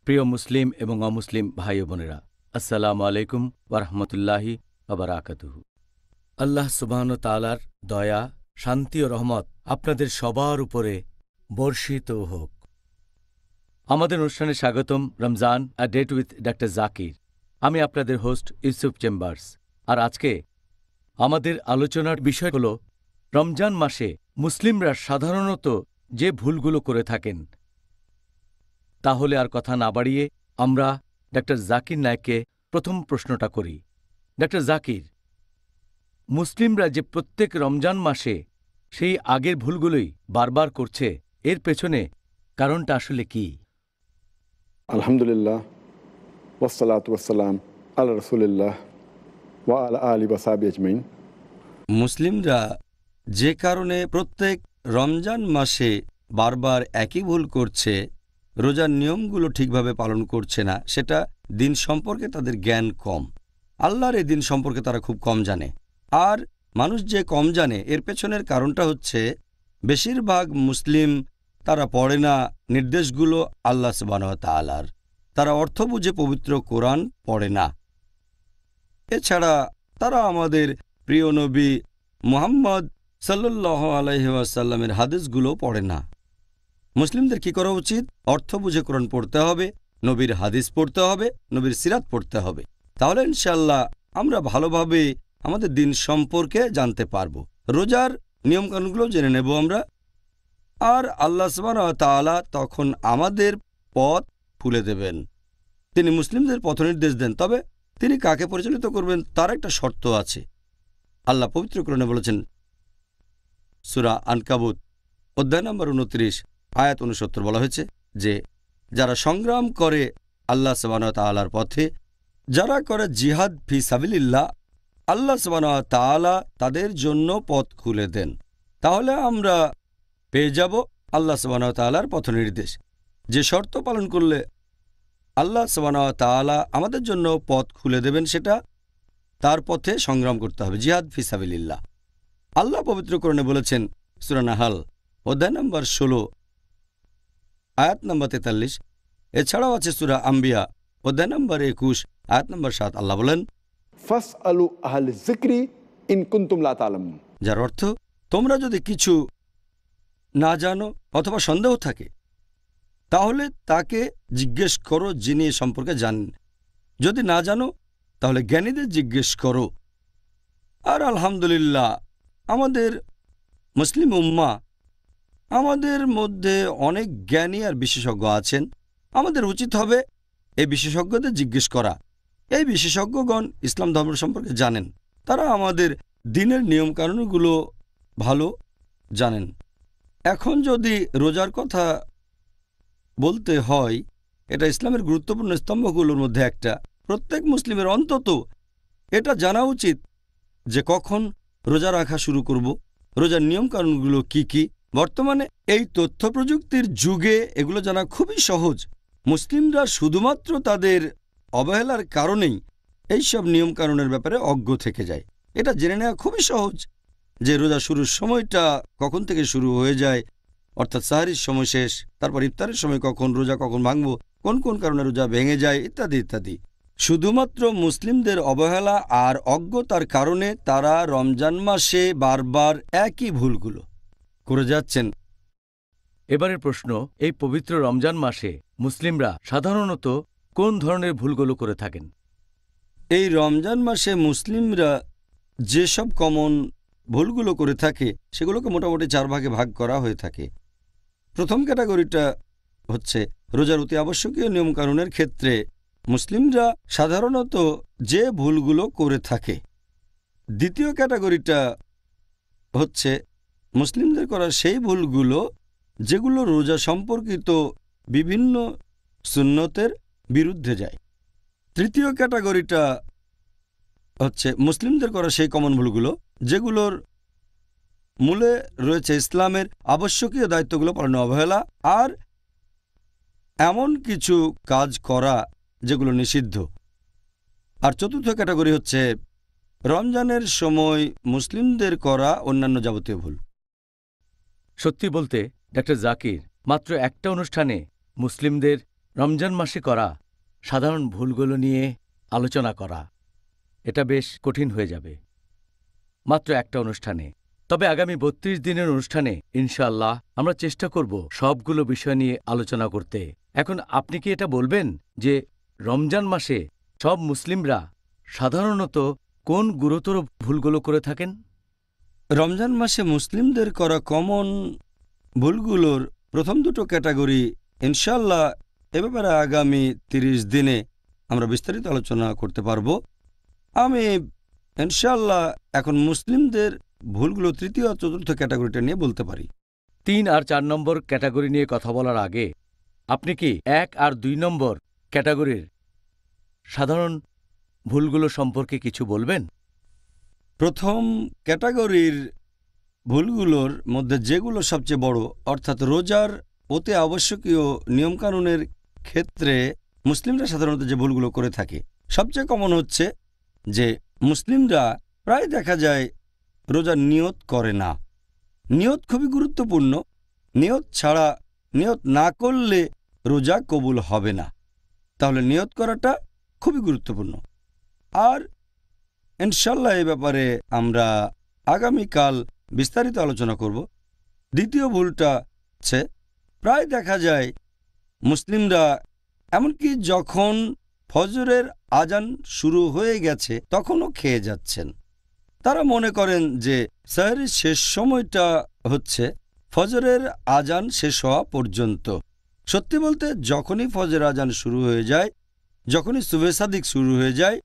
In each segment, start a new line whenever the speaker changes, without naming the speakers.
প্রিয় মুসলিম এবং অমুসলিম ভাই ও বোনেরা, আসসালামু আলাইকুম ওয়া রাহমাতুল্লাহি ওয়া বারাকাতুহু। আল্লাহ সুবহানাহু ওয়া তাআলার দয়া, শান্তি ও রহমত আপনাদের সবার উপরে বর্ষিত হোক। আমাদের অনুষ্ঠানে স্বাগতম Ramzan a date with doctor Zakir. আমি আপনাদের হোস্ট ইউসুফ চেম্বার্স। আর আজকে আমাদের আলোচনার বিষয় হল রমজান মাসে মুসলিমরা সাধারণত যে ভুলগুলো করে থাকেন। তাহলে আর কথা না বাড়িয়ে আমরা ডক্টর জাকির নায়েককে প্রথম প্রশ্নটা করি। ডক্টর জাকির, মুসলিমরা যে প্রত্যেক রমজান মাসে সেই আগের ভুলগুলোই বারবার করছে, এর পেছনে কারণটা আসলে কি?
আলহামদুলিল্লাহ, ওয়াসসালাতু ওয়াসসালাম আলা রাসূলিল্লাহ ওয়া আলা আলিহি ওয়া সাহবিহি আজমাইন।
মুসলিমরা যে কারণে প্রত্যেক রমজান মাসে বারবার একই ভুল করছে, রোজার নিয়মগুলো ঠিকভাবে পালন করছে না, সেটা দিন সম্পর্কে তাদের জ্ঞান কম। আল্লাহর এই দিন সম্পর্কে তারা খুব কম জানে। আর মানুষ যে কম জানে এর পেছনের কারণটা হচ্ছে বেশিরভাগ মুসলিম তারা পড়ে না নির্দেশগুলো আল্লাহ সুবহানাহু ওয়া তাআলার। তারা অর্থ বুঝে পবিত্র কোরআন পড়ে না। এছাড়া তারা আমাদের প্রিয় নবী মুহাম্মদ সাল্লাল্লাহু আলাইহি ওয়াসাল্লামের হাদিসগুলো পড়ে না। মুসলিমদের কি করা উচিত? অর্থ বুঝে কোরআন পড়তে হবে, নবীর হাদিস পড়তে হবে, নবীর সিরাত পড়তে হবে। তাহলে ইনশাআল্লাহ আমরা ভালোভাবে আমাদের দিন সম্পর্কে জানতে পারব, রোজার নিয়মকানুনগুলো জেনে নেব আমরা। আর আল্লাহ সুবহানাহু ওয়া তাআলা তখন আমাদের পথ খুলে দেবেন। তিনি মুসলিমদের পথনির্দেশ দেন, তবে তিনি কাকে পরিচালিত করবেন তার একটা শর্ত আছে। আল্লাহ পবিত্র কোরআনে বলেছেন, সূরা আনকাবুত অধ্যায় নম্বর ২৯ আয়াত ৬৯ বলা হয়েছে যে যারা সংগ্রাম করে আল্লাহ সুবহানাহু ওয়া তাআলার পথে, যারা করে জিহাদ ফি সাবিলিল্লাহ, আল্লাহ সুবহানাহু ওয়া তাআলা তাদের জন্য পথ খুলে দেন। তাহলে আমরা পেয়ে যাব আল্লাহ সুবহানাহু ওয়া তাআলার পথনির্দেশ। যে শর্ত পালন করলে আল্লাহ সুবহানাহু ওয়া তাআলা আমাদের জন্য পথ খুলে দেবেন, সেটা তার পথে সংগ্রাম করতে হবে, জিহাদ ফি সাবিলিল্লাহ। আল্লাহ পবিত্র কোরআনে বলেছেন সূরা নাহাল অধ্যায় নম্বর ১৬ আয়াত নম্বর ৪৩। এছাড়াও আছে সূরা আম্বিয়া অধ্যায় নম্বর ২১ আয়াত নম্বর ৭। আল্লাহ বলেন,
ফাসআলু আহলা যিকরি ইন কুনতুম লা তা'লামুন।
যার অর্থ, তোমরা যদি কিছু না জানো অথবা সন্দেহ থাকে তাহলে তাকে জিজ্ঞেস করো যিনি এ সম্পর্কে জানেন। যদি না জানো তাহলে জ্ঞানীদের জিজ্ঞেস করো। আর আলহামদুলিল্লাহ আমাদের মুসলিম উম্মাহ, আমাদের মধ্যে অনেক জ্ঞানী আর বিশেষজ্ঞ আছেন। আমাদের উচিত হবে এই বিশেষজ্ঞদের জিজ্ঞেস করা। এই বিশেষজ্ঞগণ ইসলাম ধর্ম সম্পর্কে জানেন, তারা আমাদের দিনের নিয়মকানুনগুলো ভালো জানেন। এখন যদি রোজার কথা বলতে হয়, এটা ইসলামের গুরুত্বপূর্ণ স্তম্ভগুলোর মধ্যে একটা। প্রত্যেক মুসলিমের অন্তত এটা জানা উচিত যে কখন রোজা রাখা শুরু করব, রোজার নিয়মকানুনগুলো কি কি। বর্তমানে এই তথ্য প্রযুক্তির যুগে এগুলো জানা খুবই সহজ। মুসলিমরা শুধুমাত্র তাদের অবহেলার কারণেই এইসব নিয়মকানুনের ব্যাপারে অজ্ঞ থেকে যায়। এটা জেনে নেওয়া খুবই সহজ যে রোজা শুরুর সময়টা কখন থেকে শুরু হয়ে যায়, অর্থাৎ সাহরির সময় শেষ, তারপর ইফতারের সময় কখন, রোজা কখন ভাঙব, কোন কোন কারণে রোজা ভেঙে যায়, ইত্যাদি ইত্যাদি। শুধুমাত্র মুসলিমদের অবহেলা আর অজ্ঞতার কারণে তারা রমজান মাসে বারবার একই ভুলগুলো করে যাচ্ছেন।
এবারের প্রশ্ন, এই পবিত্র রমজান মাসে মুসলিমরা সাধারণত কোন ধরনের ভুলগুলো করে থাকেন?
এই রমজান মাসে মুসলিমরা যেসব কমন ভুলগুলো করে থাকে সেগুলোকে মোটামুটি ৪ ভাগে ভাগ করা হয়ে থাকে। প্রথম ক্যাটাগরিটা হচ্ছে রোজার অতি আবশ্যকীয় নিয়মকানুনের ক্ষেত্রে মুসলিমরা সাধারণত যে ভুলগুলো করে থাকে। দ্বিতীয় ক্যাটাগরিটা হচ্ছে মুসলিমদের করা সেই ভুলগুলো যেগুলো রোজা সম্পর্কিত বিভিন্ন সুন্নতের বিরুদ্ধে যায়। তৃতীয় ক্যাটাগরিটা হচ্ছে মুসলিমদের করা সেই কমন ভুলগুলো যেগুলোর মূলে রয়েছে ইসলামের আবশ্যকীয় দায়িত্বগুলো পালনে অবহেলা আর এমন কিছু কাজ করা যেগুলো নিষিদ্ধ। আর চতুর্থ ক্যাটাগরি হচ্ছে রমজানের সময় মুসলিমদের করা অন্যান্য যাবতীয় ভুল।
সত্যি বলতে ডক্টর জাকির, মাত্র একটা অনুষ্ঠানে মুসলিমদের রমজান মাসে করা সাধারণ ভুলগুলো নিয়ে আলোচনা করা এটা বেশ কঠিন হয়ে যাবে মাত্র একটা অনুষ্ঠানে। তবে আগামী ৩২ দিনের অনুষ্ঠানে ইনশাআল্লাহ আমরা চেষ্টা করব সবগুলো বিষয় নিয়ে আলোচনা করতে। এখন আপনি কি এটা বলবেন যে রমজান মাসে সব মুসলিমরা সাধারণত কোন গুরুতর ভুলগুলো করে থাকেন?
রমজান মাসে মুসলিমদের করা কমন ভুলগুলোর প্রথম দুটো ক্যাটাগরি ইনশাল্লাহ এ ব্যাপারে আগামী ৩০ দিনে আমরা বিস্তারিত আলোচনা করতে পারব। আমি ইনশাল্লাহ এখন মুসলিমদের ভুলগুলো তৃতীয় আর চতুর্থ ক্যাটাগরিটা নিয়ে বলতে পারি।
৩ আর ৪ নম্বর ক্যাটাগরি নিয়ে কথা বলার আগে আপনি কি ১ আর ২ নম্বর ক্যাটাগরির সাধারণ ভুলগুলো সম্পর্কে কিছু বলবেন?
প্রথম ক্যাটাগরির ভুলগুলোর মধ্যে যেগুলো সবচেয়ে বড়, অর্থাৎ রোজার অতি আবশ্যকীয় নিয়মকানুনের ক্ষেত্রে মুসলিমরা সাধারণত যে ভুলগুলো করে থাকে সবচেয়ে কমন হচ্ছে যে মুসলিমরা প্রায় দেখা যায় রোজার নিয়ত করে না। নিয়ত খুবই গুরুত্বপূর্ণ। নিয়ত না করলে রোজা কবুল হবে না। তাহলে নিয়ত করাটা খুবই গুরুত্বপূর্ণ। আর ইনশাল্লাহ এই ব্যাপারে আমরা আগামীকাল বিস্তারিত আলোচনা করব। দ্বিতীয় ভুলটা হচ্ছে প্রায় দেখা যায় মুসলিমরা এমনকি যখন ফজরের আজান শুরু হয়ে গেছে তখনও খেয়ে যাচ্ছেন। তারা মনে করেন যে সাহরির শেষ সময়টা হচ্ছে ফজরের আজান শেষ হওয়া পর্যন্ত। সত্যি বলতে যখনই ফজরের আজান শুরু হয়ে যায়, যখনই সুবহে সাদিক শুরু হয়ে যায়,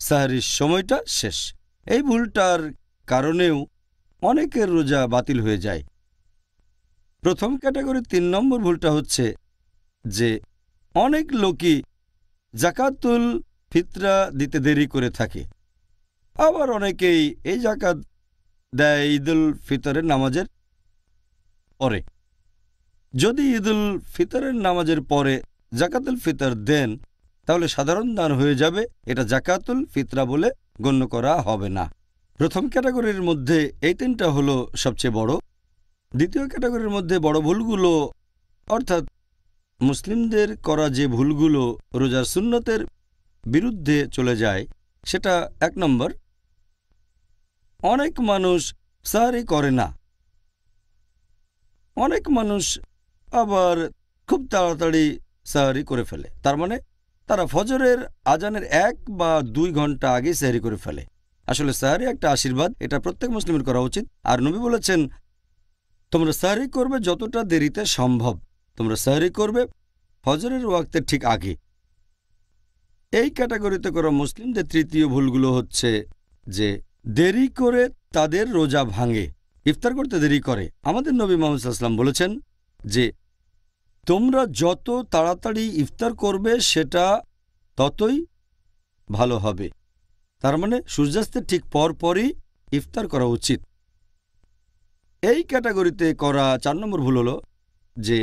সাহরির সময়টা শেষ। এই ভুলটার কারণেও অনেকের রোজা বাতিল হয়ে যায়। প্রথম ক্যাটাগরির ৩ নম্বর ভুলটা হচ্ছে যে অনেক লোকই জাকাতুল ফিতরা দিতে দেরি করে থাকে। আবার অনেকেই এই জাকাত দেয় ঈদুল ফিতরের নামাজের পরে। যদি ঈদুল ফিতরের নামাজের পরে জাকাতুল ফিতর দেন তাহলে সাধারণ দান হয়ে যাবে, এটা জাকাতুল ফিতরা বলে গণ্য করা হবে না। প্রথম ক্যাটাগরির মধ্যে এই ৩টা হলো সবচেয়ে বড়। দ্বিতীয় ক্যাটাগরির মধ্যে বড় ভুলগুলো, অর্থাৎ মুসলিমদের করা যে ভুলগুলো রোজার সুন্নতের বিরুদ্ধে চলে যায়, সেটা ১ নম্বর, অনেক মানুষ সাহরি করে না। অনেক মানুষ আবার খুব তাড়াতাড়ি সাহরি করে ফেলে। তার মানে তারা ফজরের আজানের ১ বা ২ ঘন্টা আগে সাহরি করে ফেলে। আসলে সাহরি একটা আশীর্বাদ, এটা প্রত্যেক মুসলিমের করা উচিত। আর নবী বলেছেন তোমরা সাহরি করবে যতটা দেরিতে সম্ভব, তোমরা সাহরি করবে ফজরের ওয়াক্তের ঠিক আগে। এই ক্যাটাগরিতে করা মুসলিমদের তৃতীয় ভুলগুলো হচ্ছে যে দেরি করে তাদের রোজা ভাঙে, ইফতার করতে দেরি করে। আমাদের নবী মুহাম্মদ সাল্লাল্লাহু আলাইহি ওয়াসাল্লাম বলেছেন যে তোমরা যত তাড়াতাড়ি ইফতার করবে সেটা ততই ভালো হবে। তার মানে সূর্যাস্তের ঠিক পরপরই ইফতার করা উচিত। এই ক্যাটাগরিতে করা ৪ নম্বর ভুল হলো যে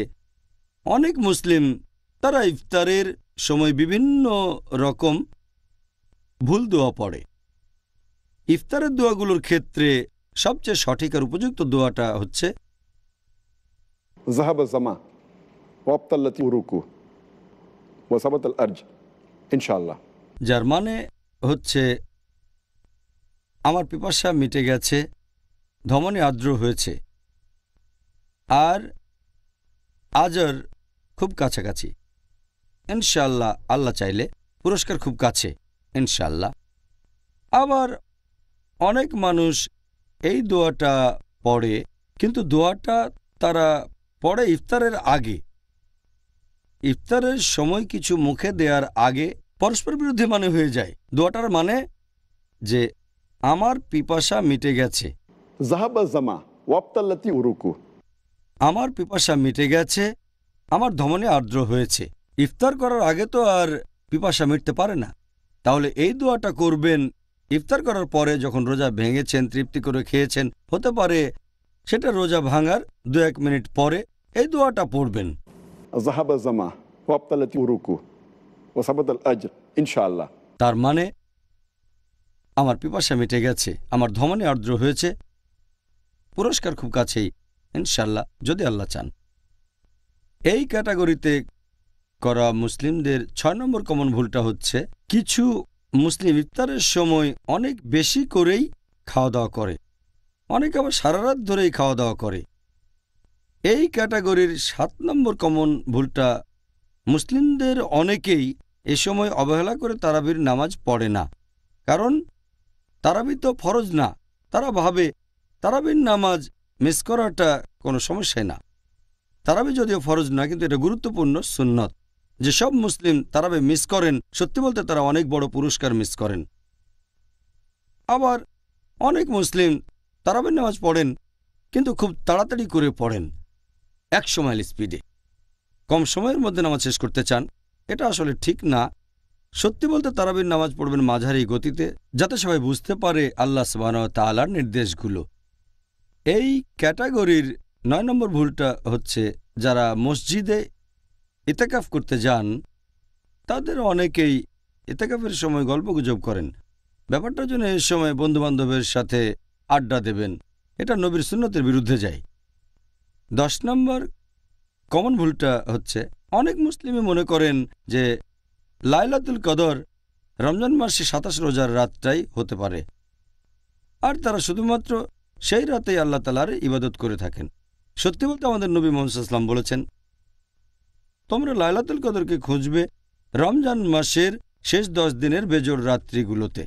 অনেক মুসলিম তারা ইফতারের সময় বিভিন্ন রকম ভুল দোয়া পড়ে। ইফতারের দোয়াগুলোর ক্ষেত্রে সবচেয়ে সঠিক আর উপযুক্ত দোয়াটা হচ্ছে
ذهب الظما وابطلت العروق وثبت الأرج ইনশাআল্লাহ,
যার মানে হচ্ছে আমার পিপাসা মিটে গেছে, ধমনী আর্দ্র হয়েছে, আর আজর খুব কাছাকাছি। ইনশাআল্লাহ, আল্লাহ চাইলে পুরস্কার খুব কাছে ইনশাআল্লাহ। আবার অনেক মানুষ এই দোয়াটা পড়ে, কিন্তু দোয়াটা তারা পড়ে ইফতারের আগে। ইফতারের সময় কিছু মুখে দেওয়ার আগে পরস্পর বিরুদ্ধে মানে হয়ে যায়। দোয়াটার মানে যে আমার পিপাসা মিটে গেছে,
ذهب الظما وابطلت العروق,
আমার পিপাসা মিটে গেছে, আমার ধমনী আর্দ্র হয়েছে। ইফতার করার আগে তো আর পিপাসা মিটতে পারে না। তাহলে এই দোয়াটা করবেন ইফতার করার পরে, যখন রোজা ভেঙেছেন, তৃপ্তি করে খেয়েছেন। হতে পারে সেটা রোজা ভাঙার ২-১ মিনিট পরে এই দোয়াটা পড়বেন।
ذهب الظما وابطلت العروق وثبت الأجر ইনশাআল্লাহ।
তার মানে আমার পিপাসা মিটে গেছে, আমার ধমনী আর্দ্র হয়েছে, পুরস্কার খুব কাছেই ইনশাআল্লাহ, যদি আল্লাহ চান। এই ক্যাটাগরিতে করা মুসলিমদের 6 নম্বর কমন ভুলটা হচ্ছে কিছু মুসলিম ইফতারের সময় অনেক বেশি করেই খাওয়া দাওয়া করে, অনেক আবার সারা রাত ধরেই খাওয়া দাওয়া করে। এই ক্যাটাগরির 7 নম্বর কমন ভুলটা মুসলিমদের অনেকেই এ সময় অবহেলা করে তারাবির নামাজ পড়ে না, কারণ তারাবি তো ফরজ না। তারা ভাবে তারাবির নামাজ মিস করাটা কোনো সমস্যাই না। তারাবি যদিও ফরজ না, কিন্তু এটা গুরুত্বপূর্ণ সুন্নত। যেসব মুসলিম তারাবি মিস করেন, সত্যি বলতে তারা অনেক বড় পুরস্কার মিস করেন। আবার অনেক মুসলিম তারাবির নামাজ পড়েন, কিন্তু খুব তাড়াতাড়ি করে পড়েন, 100 মাইল স্পিডে, কম সময়ের মধ্যে নামাজ শেষ করতে চান। এটা আসলে ঠিক না। সত্যি বলতে তারাবির নামাজ পড়বেন মাঝারি গতিতে, যাতে সবাই বুঝতে পারে আল্লাহ সুবহানাহু ওয়া তাআলার নির্দেশগুলো। এই ক্যাটাগরির 9 নম্বর ভুলটা হচ্ছে যারা মসজিদে ইতিকাফ করতে যান, তাদের অনেকেই ইতিকাফের সময় গল্পগুজব করেন। ব্যাপারটার জন্য এই সময় বন্ধুবান্ধবের সাথে আড্ডা দেবেন, এটা নবীর সুন্নতের বিরুদ্ধে যায়। 10 নম্বর কমন ভুলটা হচ্ছে অনেক মুসলিমই মনে করেন যে লাইলাতুল কদর রমজান মাসে 27 রোজার রাতটাই হতে পারে, আর তারা শুধুমাত্র সেই রাতেই আল্লাহ তাআলার ইবাদত করে থাকেন। সত্যি বলতে আমাদের নবী মুহাম্মদ সাল্লাল্লাহু আলাইহি ওয়াসাল্লাম বলেছেন, তোমরা লাইলাতুল কদরকে খুঁজবে রমজান মাসের শেষ 10 দিনের বেজোড় রাত্রিগুলোতে।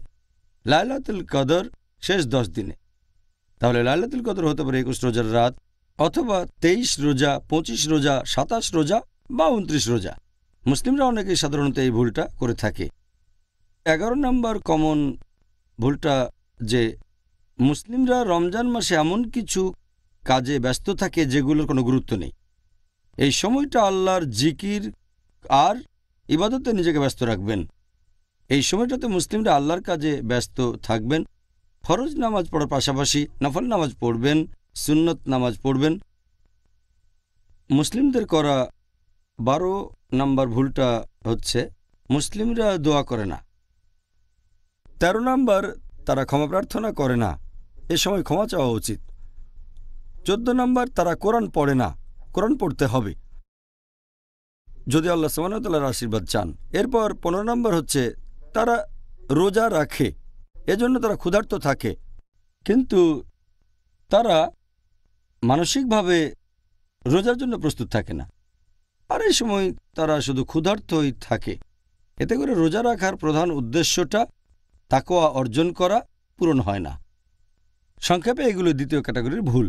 লাইলাতুল কদর শেষ 10 দিনে, তাহলে লাইলাতুল কদর হতে পারে 21 রোজার রাত, অথবা 23 রোজা, 25 রোজা, 27 রোজা বা 29 রোজা। মুসলিমরা অনেকেই সাধারণত এই ভুলটা করে থাকে। 11 নম্বর কমন ভুলটা যে মুসলিমরা রমজান মাসে এমন কিছু কাজে ব্যস্ত থাকে যেগুলোর কোনো গুরুত্ব নেই। এই সময়টা আল্লাহর জিকির আর ইবাদতে নিজেকে ব্যস্ত রাখবেন। এই সময়টাতে মুসলিমরা আল্লাহর কাজে ব্যস্ত থাকবেন। ফরজ নামাজ পড়ার পাশাপাশি নফল নামাজ পড়বেন, সুন্নত নামাজ পড়বেন। মুসলিমদের করা 12 নম্বর ভুলটা হচ্ছে মুসলিমরা দোয়া করে না। 13 নম্বর, তারা ক্ষমা প্রার্থনা করে না, এ সময় ক্ষমা চাওয়া উচিত। 14 নম্বর, তারা কোরআন পড়ে না, কোরআন পড়তে হবে যদি আল্লাহ সুবহানাহু ওয়া তাআলার আশীর্বাদ চান। এরপর 15 নম্বর হচ্ছে তারা রোজা রাখে, এজন্য তারা ক্ষুধার্ত থাকে, কিন্তু তারা মানসিকভাবে রোজার জন্য প্রস্তুত থাকে না, আর এই সময় তারা শুধু ক্ষুধার্তই থাকে। এতে করে রোজা রাখার প্রধান উদ্দেশ্যটা তাকওয়া অর্জন করা পূরণ হয় না। সংক্ষেপে এগুলো দ্বিতীয় ক্যাটাগরির ভুল।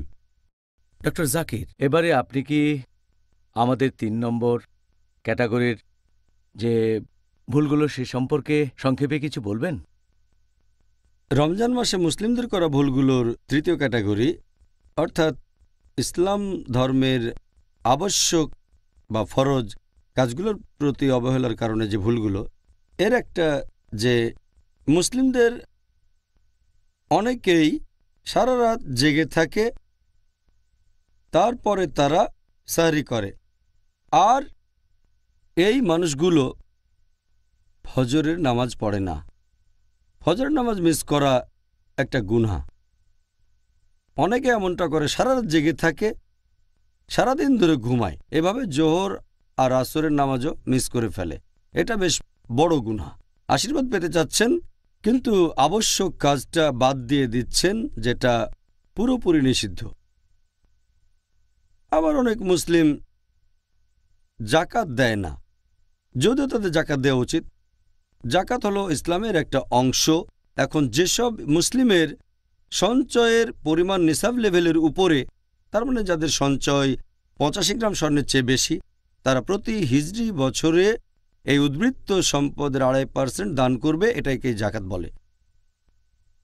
ডক্টর জাকির, এবারে আপনি কি আমাদের 3 নম্বর ক্যাটাগরির যে ভুলগুলো সে সম্পর্কে সংক্ষেপে কিছু বলবেন?
রমজান মাসে মুসলিমদের করা ভুলগুলোর তৃতীয় ক্যাটাগরি, অর্থাৎ ইসলাম ধর্মের আবশ্যক বা ফরজ কাজগুলোর প্রতি অবহেলার কারণে যে ভুলগুলো, এর একটা যে মুসলিমদের অনেকেই সারা রাত জেগে থাকে, তারপরে তারা সাহরি করে, আর এই মানুষগুলো ফজরের নামাজ পড়ে না। ফজরের নামাজ মিস করা একটা গুনাহ। অনেকে এমনটা করে, সারা রাত জেগে থাকে, সারাদিন ধরে ঘুমায়, এভাবে জোহর আর আসরের নামাজও মিস করে ফেলে। এটা বেশ বড় গুনাহ। আশীর্বাদ পেতে চাচ্ছেন, কিন্তু আবশ্যক কাজটা বাদ দিয়ে দিচ্ছেন, যেটা পুরোপুরি নিষিদ্ধ। আবার অনেক মুসলিম জাকাত দেয় না, যদিও তাদের জাকাত দেওয়া উচিত। জাকাত হলো ইসলামের একটা অংশ। এখন যেসব মুসলিমের সঞ্চয়ের পরিমাণ নিসাব লেভেলের উপরে, তার মানে যাদের সঞ্চয় 85 গ্রাম স্বর্ণের চেয়ে বেশি, তারা প্রতি হিজরি বছরে এই উদ্বৃত্ত সম্পদের 2.5% দান করবে, এটাকে জাকাত বলে।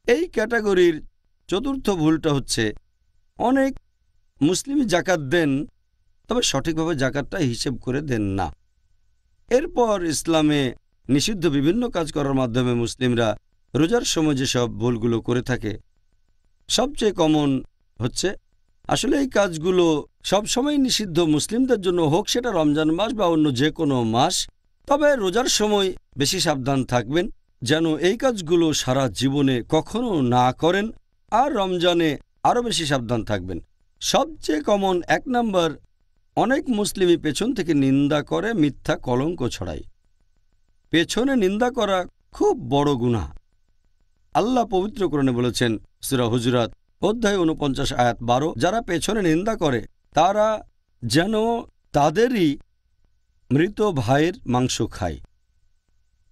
এই ক্যাটাগরির চতুর্থ ভুলটা হচ্ছে অনেক মুসলিমই জাকাত দেন, তবে সঠিকভাবে জাকাতটা হিসেব করে দেন না। এরপর ইসলামে নিষিদ্ধ বিভিন্ন কাজ করার মাধ্যমে মুসলিমরা রোজার সময় যেসব ভুলগুলো করে থাকে, সবচেয়ে কমন হচ্ছে আসলে এই কাজগুলো সবসময় নিষিদ্ধ মুসলিমদের জন্য, হোক সেটা রমজান মাস বা অন্য যে কোনো মাস। তবে রোজার সময় বেশি সাবধান থাকবেন যেন এই কাজগুলো সারা জীবনে কখনো না করেন, আর রমজানে আরও বেশি সাবধান থাকবেন। সবচেয়ে কমন 1 নম্বর অনেক মুসলিমই পেছন থেকে নিন্দা করে, মিথ্যা কলঙ্ক ছড়ায়। পেছনে নিন্দা করা খুব বড় গুনাহ। আল্লাহ পবিত্র কোরআনে বলেছেন, সূরা হুজুরাত অধ্যায় ৪৯ আয়াত ১২, যারা পেছনে নিন্দা করে তারা যেন তাদেরই মৃত ভাইয়ের মাংস খায়।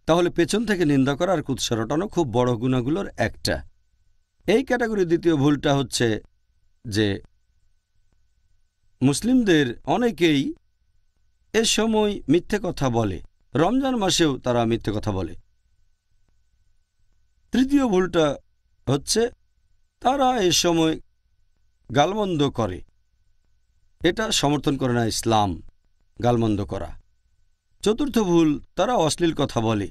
তাহলে পেছন থেকে নিন্দা করা আর কুৎসা রটানো খুব বড় গুনাহগুলোর একটা। এই ক্যাটাগরির দ্বিতীয় ভুলটা হচ্ছে যে মুসলিমদের অনেকেই এ সময় মিথ্যে কথা বলে, রমজান মাসেও তারা মিথ্যে কথা বলে। তৃতীয় ভুলটা হচ্ছে তারা এ সময় গালমন্দ করে। এটা সমর্থন করে না ইসলাম, গালমন্দ করা। চতুর্থ ভুল, তারা অশ্লীল কথা বলে।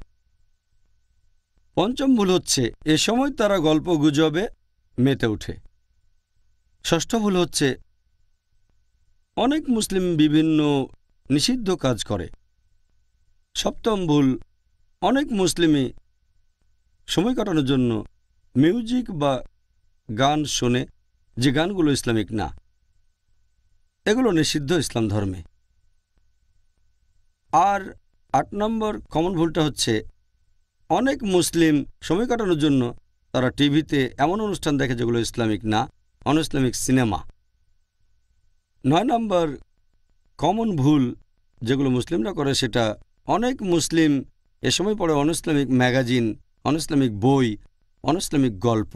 পঞ্চম ভুল হচ্ছে এ সময় তারা গল্প গুজবে মেতে ওঠে। ষষ্ঠ ভুল হচ্ছে অনেক মুসলিম বিভিন্ন নিষিদ্ধ কাজ করে। সপ্তম ভুল, অনেক মুসলিমই সময় কাটানোর জন্য মিউজিক বা গান শোনে, যে গানগুলো ইসলামিক না। এগুলো নিষিদ্ধ ইসলাম ধর্মে। আর ৮ নম্বর কমন ভুলটা হচ্ছে অনেক মুসলিম সময় কাটানোর জন্য তারা টিভিতে এমন অনুষ্ঠান দেখে যেগুলো ইসলামিক না, on Islamic cinema. ৯ number common ভুল যেগুলো মুসলিমরা করে, সেটা অনেক মুসলিম এ সময় পড়ে on Islamic magazine, on Islamic বই, অন ইসলামিক গল্প।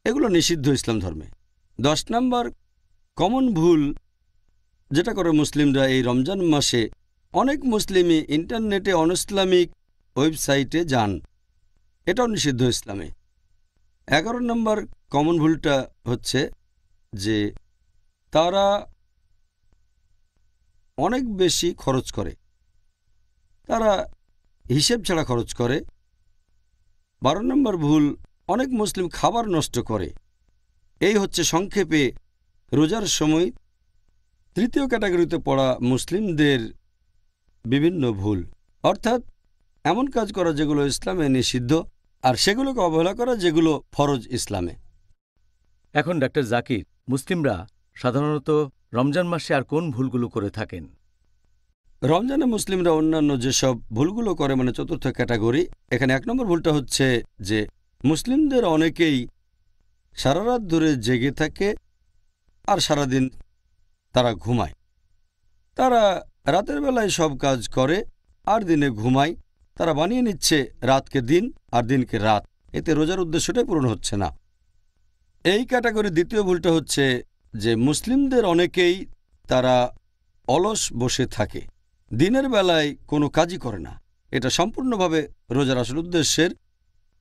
এগুলো নিষিদ্ধ ইসলাম ধর্মে। ১০ নম্বর কমন ভুল যেটা করে মুসলিমরা এই রমজান মাসে, অনেক মুসলিমই ইন্টারনেটে অন ইসলামিক ওয়েবসাইটে যান। এটাও নিষিদ্ধ ইসলামে। ১১ নম্বর কমন ভুলটা হচ্ছে যে তারা অনেক বেশি খরচ করে, তারা হিসেব ছাড়া খরচ করে। ১২ নম্বর ভুল, অনেক মুসলিম খাবার নষ্ট করে। এই হচ্ছে সংক্ষেপে রোজার সময় তৃতীয় ক্যাটাগরিতে পড়া মুসলিমদের বিভিন্ন ভুল, অর্থাৎ এমন কাজ করা যেগুলো ইসলামে নিষিদ্ধ, আর সেগুলোকে অবহেলা করা যেগুলো ফরজ ইসলামে।
এখন ডাক্তার জাকির, মুসলিমরা সাধারণত রমজান মাসে আর কোন ভুলগুলো করে থাকেন?
রমজানে মুসলিমরা অন্যান্য যেসব ভুলগুলো করে, মানে চতুর্থ ক্যাটাগরি, এখানে ১ নম্বর ভুলটা হচ্ছে যে মুসলিমদের অনেকেই সারা রাত ধরে জেগে থাকে আর সারাদিন তারা ঘুমায়। তারা রাতের বেলায় সব কাজ করে আর দিনে ঘুমায়। তারা বানিয়ে নিচ্ছে রাতকে দিন আর দিনকে রাত। এতে রোজার উদ্দেশ্যটাই পূরণ হচ্ছে না। এই ক্যাটাগরির দ্বিতীয় ভুলটা হচ্ছে যে মুসলিমদের অনেকেই তারা অলস বসে থাকে, দিনের বেলায় কোনো কাজই করে না। এটা সম্পূর্ণভাবে রোজার আসল উদ্দেশ্যের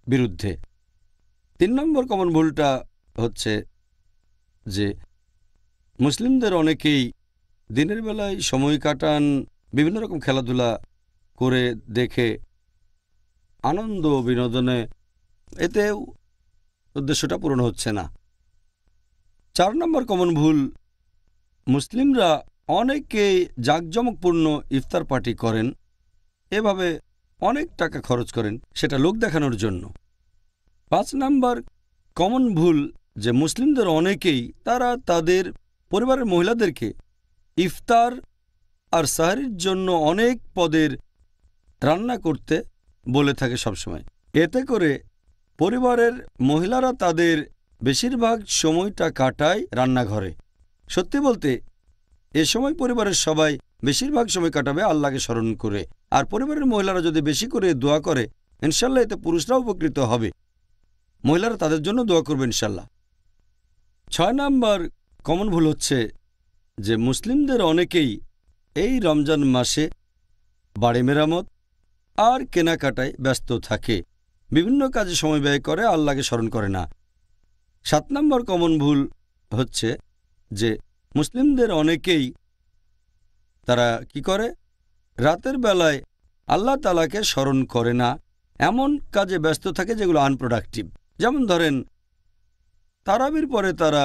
বিরুদ্ধে। ৩ নম্বর কমন ভুলটা হচ্ছে যে মুসলিমদের অনেকেই দিনের বেলায় সময় কাটান বিভিন্ন রকম খেলাধুলা করে, দেখে, আনন্দ বিনোদনে। এতে উদ্দেশ্যটা পূরণ হচ্ছে না। ৪ নম্বর কমন ভুল, মুসলিমরা অনেকেই জাঁকজমকপূর্ণ ইফতার পার্টি করেন, এভাবে অনেক টাকা খরচ করেন, সেটা লোক দেখানোর জন্য। ৫ নম্বর কমন ভুল যে মুসলিমদের অনেকেই তারা তাদের পরিবারের মহিলাদেরকে ইফতার আর সাহরির জন্য অনেক পদের রান্না করতে বলে থাকে সবসময়। এতে করে পরিবারের মহিলারা তাদের বেশিরভাগ সময়টা কাটায় রান্নাঘরে। সত্যি বলতে এ সময় পরিবারের সবাই বেশিরভাগ সময় কাটাবে আল্লাহকে স্মরণ করে, আর পরিবারের মহিলারা যদি বেশি করে দোয়া করে, ইনশাল্লাহ এতে পুরুষরাও উপকৃত হবে। মহিলারা তাদের জন্য দোয়া করবে ইনশাল্লাহ। ৬ নম্বর কমন ভুল হচ্ছে যে মুসলিমদের অনেকেই এই রমজান মাসে বাড়ি মেরামত আর কেনাকাটায় ব্যস্ত থাকে, বিভিন্ন কাজে সময় ব্যয় করে, আল্লাহকে স্মরণ করে না। ৭ নম্বর কমন ভুল হচ্ছে যে মুসলিমদের অনেকেই তারা কি করে, রাতের বেলায় আল্লাহ তাআলাকে স্মরণ করে না, এমন কাজে ব্যস্ত থাকে যেগুলো আনপ্রোডাক্টিভ। যেমন ধরেন তারাবির পরে তারা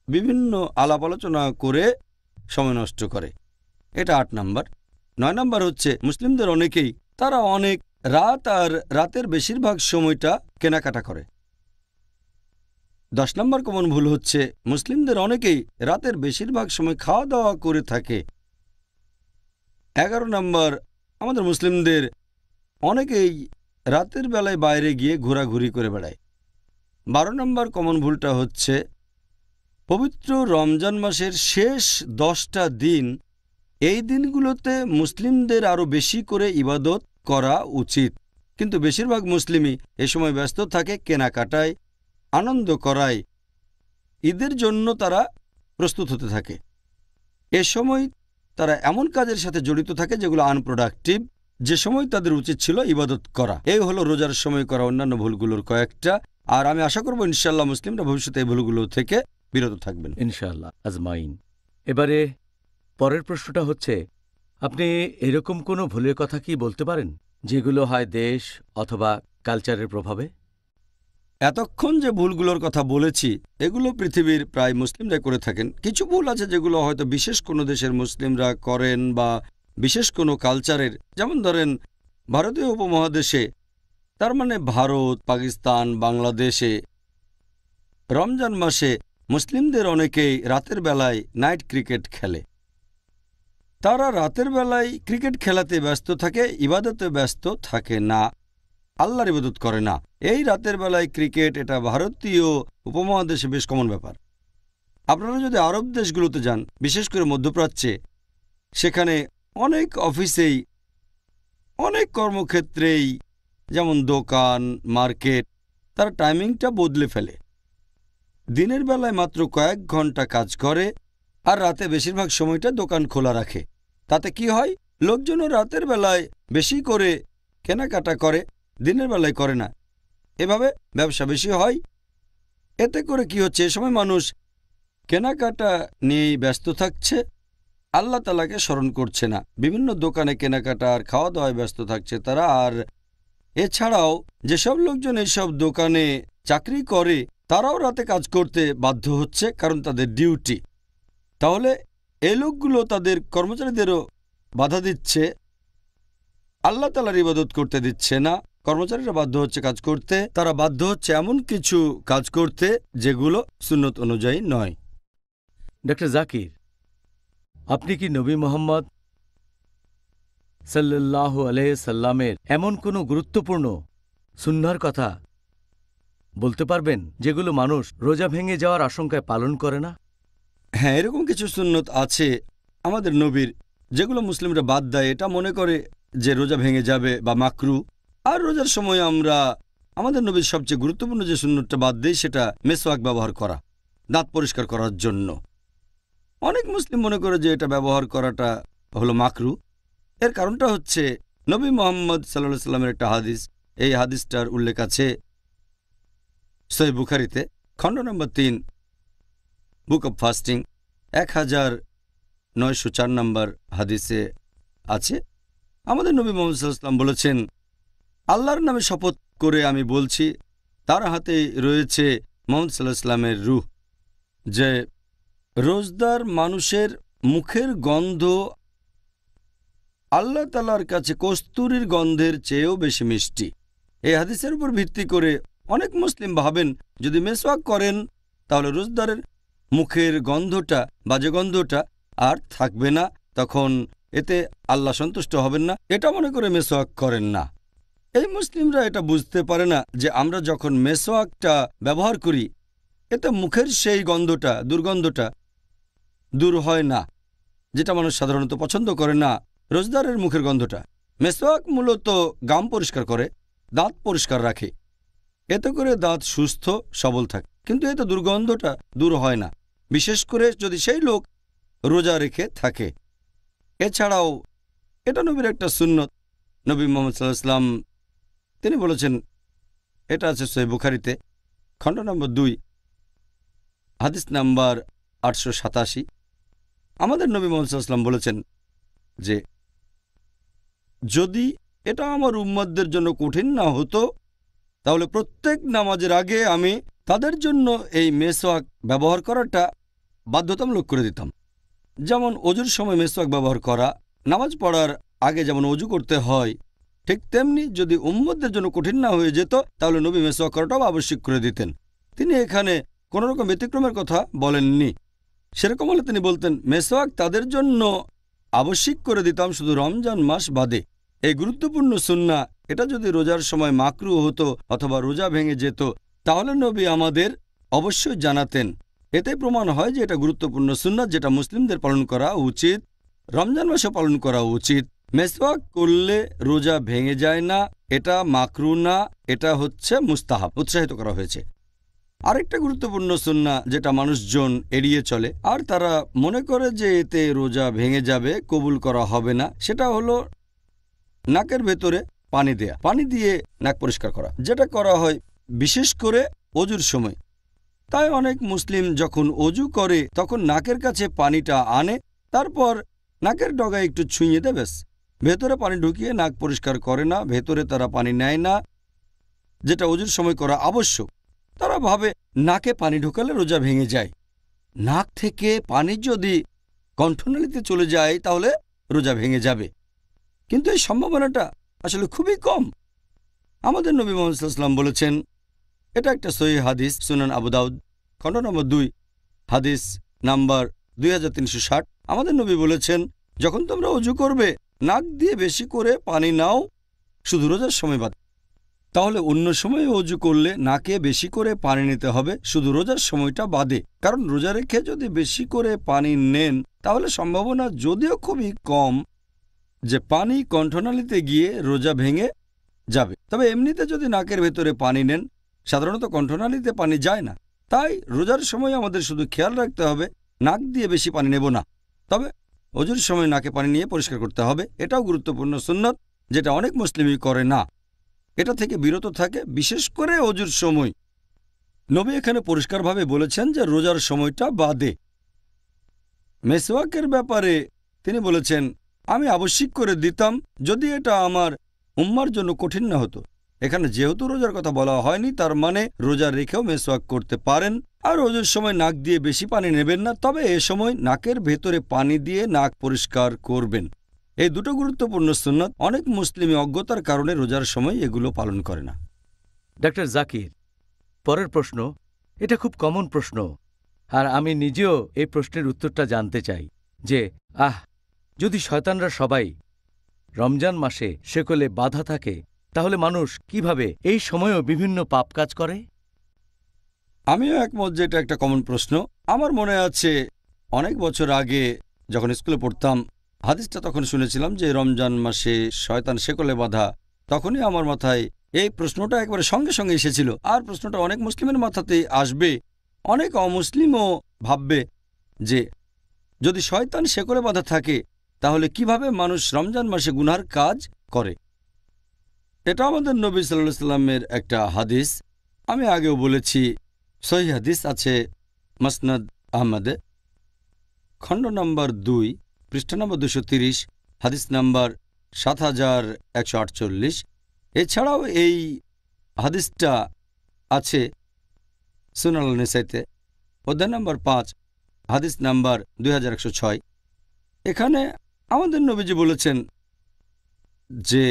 বিভিন্ন আলাপ আলোচনা করে সময় নষ্ট করে। এটা ৮ নম্বর। ৯ নম্বর হচ্ছে মুসলিমদের অনেকেই তারা অনেক রাত আর রাতের বেশিরভাগ সময়টা কেনাকাটা করে। 10 নম্বর কমন ভুল হচ্ছে মুসলিমদের অনেকেই রাতের বেশিরভাগ সময় খাওয়া দাওয়া করে থাকে। 11 নম্বর, আমাদের মুসলিমদের অনেকেই রাতের বেলায় বাইরে গিয়ে ঘোরাঘুরি করে বেড়ায়। 12 নম্বর কমন ভুলটা হচ্ছে পবিত্র রমজান মাসের শেষ 10টা দিন, এই দিনগুলোতে মুসলিমদের আরও বেশি করে ইবাদত করা উচিত, কিন্তু বেশিরভাগ মুসলিমই এ সময় ব্যস্ত থাকে কেনাকাটায়, আনন্দ করায়, ঈদের জন্য তারা প্রস্তুত হতে থাকে। এ সময় তারা এমন কাজের সাথে জড়িত থাকে যেগুলো আনপ্রোডাক্টিভ, যে সময় তাদের উচিত ছিল ইবাদত করা। এই হলো রোজার সময় করা অন্যান্য ভুলগুলোর কয়েকটা, আর আমি আশা করব ইনশাআল্লাহ মুসলিমরা ভবিষ্যতে এই ভুলগুলো থেকে বিরত থাকবেন
ইনশাআল্লাহ আজমাইন। এবারে পরের প্রশ্নটা হচ্ছে, আপনি এরকম কোনো ভুলের কথা কি বলতে পারেন যেগুলো হয় দেশ অথবা কালচারের প্রভাবে?
এতক্ষণ যে ভুলগুলোর কথা বলেছি এগুলো পৃথিবীর প্রায় মুসলিমরা করে থাকেন। কিছু ভুল আছে যেগুলো হয়তো বিশেষ কোনো দেশের মুসলিমরা করেন বা বিশেষ কোনো কালচারের, যেমন ধরেন ভারতীয় উপমহাদেশে, তার মানে ভারত, পাকিস্তান, বাংলাদেশে রমজান মাসে মুসলিমদের অনেকেই রাতের বেলায় নাইট ক্রিকেট খেলে। তারা রাতের বেলায় ক্রিকেট খেলাতে ব্যস্ত থাকে, ইবাদতে ব্যস্ত থাকে না, আল্লাহর ইবাদত করে না। এই রাতের বেলায় ক্রিকেট, এটা ভারতীয় উপমহাদেশে বেশ কমন ব্যাপার। আপনারা যদি আরব দেশগুলোতে যান, বিশেষ করে মধ্যপ্রাচ্যে, সেখানে অনেক অফিসেই, অনেক কর্মক্ষেত্রেই, যেমন দোকান, মার্কেট, তার টাইমিংটা বদলে ফেলে। দিনের বেলায় মাত্র কয়েক ঘন্টা কাজ করে আর রাতে বেশিরভাগ সময়টা দোকান খোলা রাখে। তাতে কি হয়, লোকজনও রাতের বেলায় বেশি করে কেনাকাটা করে, দিনের বেলায় করে না। এভাবে ব্যবসা বেশি হয়। এতে করে কি হচ্ছে, এ সময় মানুষ কেনাকাটা নিয়েই ব্যস্ত থাকছে, আল্লাহ তাআলাকে স্মরণ করছে না। বিভিন্ন দোকানে কেনাকাটা আর খাওয়া দাওয়ায় ব্যস্ত থাকছে তারা। আর এছাড়াও যেসব লোকজন এইসব দোকানে চাকরি করে তারাও রাতে কাজ করতে বাধ্য হচ্ছে, কারণ তাদের ডিউটি। তাহলে এই লোকগুলো তাদের কর্মচারীদেরও বাধা দিচ্ছে, আল্লাহ তাআলার ইবাদত করতে দিচ্ছে না। কর্মচারীরা বাধ্য হচ্ছে কাজ করতে, তারা বাধ্য হচ্ছে এমন কিছু কাজ করতে যেগুলো সুন্নত অনুযায়ী নয়।
ডক্টর জাকির, আপনি কি নবী মোহাম্মদ সাল্লাল্লাহু আলাইহি সাল্লামের এমন কোনো গুরুত্বপূর্ণ সুন্নাহর কথা বলতে পারবেন যেগুলো মানুষ রোজা ভেঙে যাওয়ার আশঙ্কায় পালন করে না?
হ্যাঁ, এরকম কিছু সুন্নত আছে আমাদের নবীর, যেগুলো মুসলিমরা বাদ দেয়। এটা মনে করে যে রোজা ভেঙে যাবে বা মাকরু। আর রোজার সময় আমরা আমাদের নবীর সবচেয়ে গুরুত্বপূর্ণ যে সুন্নতটা বাদ দেই, সেটা মেসওয়াক ব্যবহার করা, দাঁত পরিষ্কার করার জন্য। অনেক মুসলিম মনে করে যে এটা ব্যবহার করাটা হলো মাকরু। এর কারণটা হচ্ছে নবী মুহাম্মদ সাল্লাল্লাহু আলাইহি সাল্লামের একটা হাদিস। এই হাদিসটার উল্লেখ আছে সহিহ বুখারীতে, খণ্ড নম্বর 3, বুক অব ফাস্টিং, 1904 নম্বর হাদিসে আছে। আমাদের নবী মুহাম্মদ সাল্লাল্লাহু আলাইহি সাল্লাম বলেছেন, আল্লাহর নামে শপথ করে আমি বলছি, তার হাতে রয়েছে মুহাম্মদ সাল্লাল্লাহু আলাইহি সাল্লামের রূহ, যে রোজদার মানুষের মুখের গন্ধ আল্লাহ তাআলার কাছে কস্তুরীর গন্ধের চেয়েও বেশি মিষ্টি। এই হাদিসের উপর ভিত্তি করে অনেক মুসলিম ভাবেন যদি মেসওয়াক করেন তাহলে রোজদারের মুখের গন্ধটা, বাজে গন্ধটা আর থাকবে না, তখন এতে আল্লাহ সন্তুষ্ট হবেন না। এটা মনে করে মেসওয়াক করেন না। এই মুসলিমরা এটা বুঝতে পারে না যে আমরা যখন মেসওয়াকটা ব্যবহার করি এতে মুখের সেই গন্ধটা, দুর্গন্ধটা দূর হয় না, যেটা মানুষ সাধারণত পছন্দ করে না, রোজদারের মুখের গন্ধটা। মেসওয়াক মূলত গাম পরিষ্কার করে, দাঁত পরিষ্কার রাখে, এতে করে দাঁত সুস্থ সবল থাকে, কিন্তু এতে দুর্গন্ধটা দূর হয় না, বিশেষ করে যদি সেই লোক রোজা রেখে থাকে। এছাড়াও এটা নবীর একটা সুন্নত। নবী মুহাম্মদ সাল্লাল্লাহু আলাইহি সাল্লাম তিনি বলেছেন, এটা আছে সহিহ বুখারীতে, খণ্ড নম্বর 2, হাদিস নাম্বার 887। আমাদের নবী মুহাম্মদ সাল্লাল্লাহু আলাইহি সাল্লাম বলেছেন যে যদি এটা আমার উম্মতদের জন্য কঠিন না হতো তাহলে প্রত্যেক নামাজের আগে আমি তাদের জন্য এই মেসওয়াক ব্যবহার করাটা বাধ্যতামূলক করে দিতাম। যেমন অজুর সময় মেসওয়াক ব্যবহার করা, নামাজ পড়ার আগে যেমন অজু করতে হয়, ঠিক তেমনি যদি উম্মতদের জন্য কঠিন না হয়ে যেত তাহলে নবী মেসওয়াক করাটাও আবশ্যক করে দিতেন। তিনি এখানে কোনো রকম ব্যতিক্রমের কথা বলেননি। সেরকম হলে তিনি বলতেন মেসওয়াক তাদের জন্য আবশ্যিক করে দিতাম শুধু রমজান মাস বাদে। এই গুরুত্বপূর্ণ সুন্নাহ এটা যদি রোজার সময় মাকরু হতো অথবা রোজা ভেঙে যেত তাহলে নবী আমাদের অবশ্যই জানাতেন। এতে প্রমাণ হয় যে এটা গুরুত্বপূর্ণ সুন্নাহ যেটা মুসলিমদের পালন করা উচিত, রমজান মাসে পালন করা উচিত। মেসওয়াক করলে রোজা ভেঙে যায় না, এটা মাকরু না, এটা হচ্ছে মুস্তাহাব, উৎসাহিত করা হয়েছে। আরেকটা গুরুত্বপূর্ণ সুন্নাহ যেটা মানুষজন এড়িয়ে চলে আর তারা মনে করে যে এতে রোজা ভেঙে যাবে, কবুল করা হবে না, সেটা হলো নাকের ভেতরে পানি দেয়া, পানি দিয়ে নাক পরিষ্কার করা, যেটা করা হয় বিশেষ করে অজুর সময়। তাই অনেক মুসলিম যখন অজু করে তখন নাকের কাছে পানিটা আনে, তারপর নাকের ডগায় একটু ছুঁয়ে দেয়, ব্যাস। ভেতরে পানি ঢুকিয়ে নাক পরিষ্কার করে না, ভেতরে তারা পানি নেয় না, যেটা অজুর সময় করা আবশ্যক। তারা ভাবে নাকে পানি ঢোকালে রোজা ভেঙে যায়। নাক থেকে পানি যদি কণ্ঠনালীতে চলে যায় তাহলে রোজা ভেঙে যাবে, কিন্তু এই সম্ভাবনাটা আসলে খুবই কম। আমাদের নবী মুহাম্মদ সাল্লাল্লাহু আলাইহি ওয়াসাল্লাম বলেছেন, এটা একটা সহিহ হাদিস, সুনান আবু দাউদ খণ্ড নম্বর 2 হাদিস নাম্বার 2360। আমাদের নবী বলেছেন, যখন তোমরা অজু করবে নাক দিয়ে বেশি করে পানি নাও, শুধু রোজার সময় বাদ। তাহলে অন্য সময়ে অজু করলে নাকে বেশি করে পানি নিতে হবে, শুধু রোজার সময়টা বাদে। কারণ রোজা রেখে যদি বেশি করে পানি নেন তাহলে সম্ভাবনা যদিও খুবই কম যে পানি কণ্ঠনালীতে গিয়ে রোজা ভেঙে যাবে। তবে এমনিতে যদি নাকের ভেতরে পানি নেন, সাধারণত কণ্ঠনালীতে পানি যায় না। তাই রোজার সময় আমাদের শুধু খেয়াল রাখতে হবে নাক দিয়ে বেশি পানি নেব না, তবে অজুর সময় নাকে পানি নিয়ে পরিষ্কার করতে হবে। এটাও গুরুত্বপূর্ণ সুন্নত যেটা অনেক মুসলিমই করে না, এটা থেকে বিরত থাকে, বিশেষ করে অজুর সময়। নবী এখানে পরিষ্কারভাবে বলেছেন যে রোজার সময়টা বাদে। মেসওয়াকের ব্যাপারে তিনি বলেছেন, আমি আবশ্যিক করে দিতাম যদি এটা আমার উম্মার জন্য কঠিন না হতো। এখানে যেহেতু রোজার কথা বলা হয়নি, তার মানে রোজা রেখেও মেসওয়াক করতে পারেন। আর রোজার সময় নাক দিয়ে বেশি পানি নেবেন না, তবে এ সময় নাকের ভেতরে পানি দিয়ে নাক পরিষ্কার করবেন। এই দুটো গুরুত্বপূর্ণ সুন্নাত অনেক মুসলিমই অজ্ঞতার কারণে রোজার সময় এগুলো পালন করে না।
ডাক্তার জাকির, পরের প্রশ্ন, এটা খুব কমন প্রশ্ন, আর আমি নিজেও এই প্রশ্নের উত্তরটা জানতে চাই যে যদি শয়তানরা সবাই রমজান মাসে শেকলে বাধা থাকে তাহলে মানুষ কিভাবে এই সময়েও বিভিন্ন পাপ কাজ করে?
আমিও একমত যে এটা একটা কমন প্রশ্ন। আমার মনে আছে অনেক বছর আগে যখন স্কুলে পড়তাম, হাদিসটা তখন শুনেছিলাম যে রমজান মাসে শয়তান শেকলে বাঁধা। তখনই আমার মাথায় এই প্রশ্নটা একবারে সঙ্গে সঙ্গে এসেছিল, আর প্রশ্নটা অনেক মুসলিমের মাথাতেই আসবে। অনেক অমুসলিমও ভাববে যে যদি শয়তান শেকলে বাঁধা থাকে তাহলে কিভাবে মানুষ রমজান মাসে গুনার কাজ করে। এটা আমাদের নবী সাল্লাল্লাহু আলাইহি ওয়াসাল্লামের একটা হাদিস, আমি আগেও বলেছি। সহিহ হাদিস আছে মুসনাদ আহমদে খণ্ড নম্বর 2 পৃষ্ঠা নম্বর 230, হাদিস নাম্বার 7148। এছাড়াও এই হাদিসটা আছে সুনান আন-নাসাইতে অধ্যায় নম্বর 5 হাদিস নাম্বার 2106। এখানে আমাদের নবীজি বলেছেন যে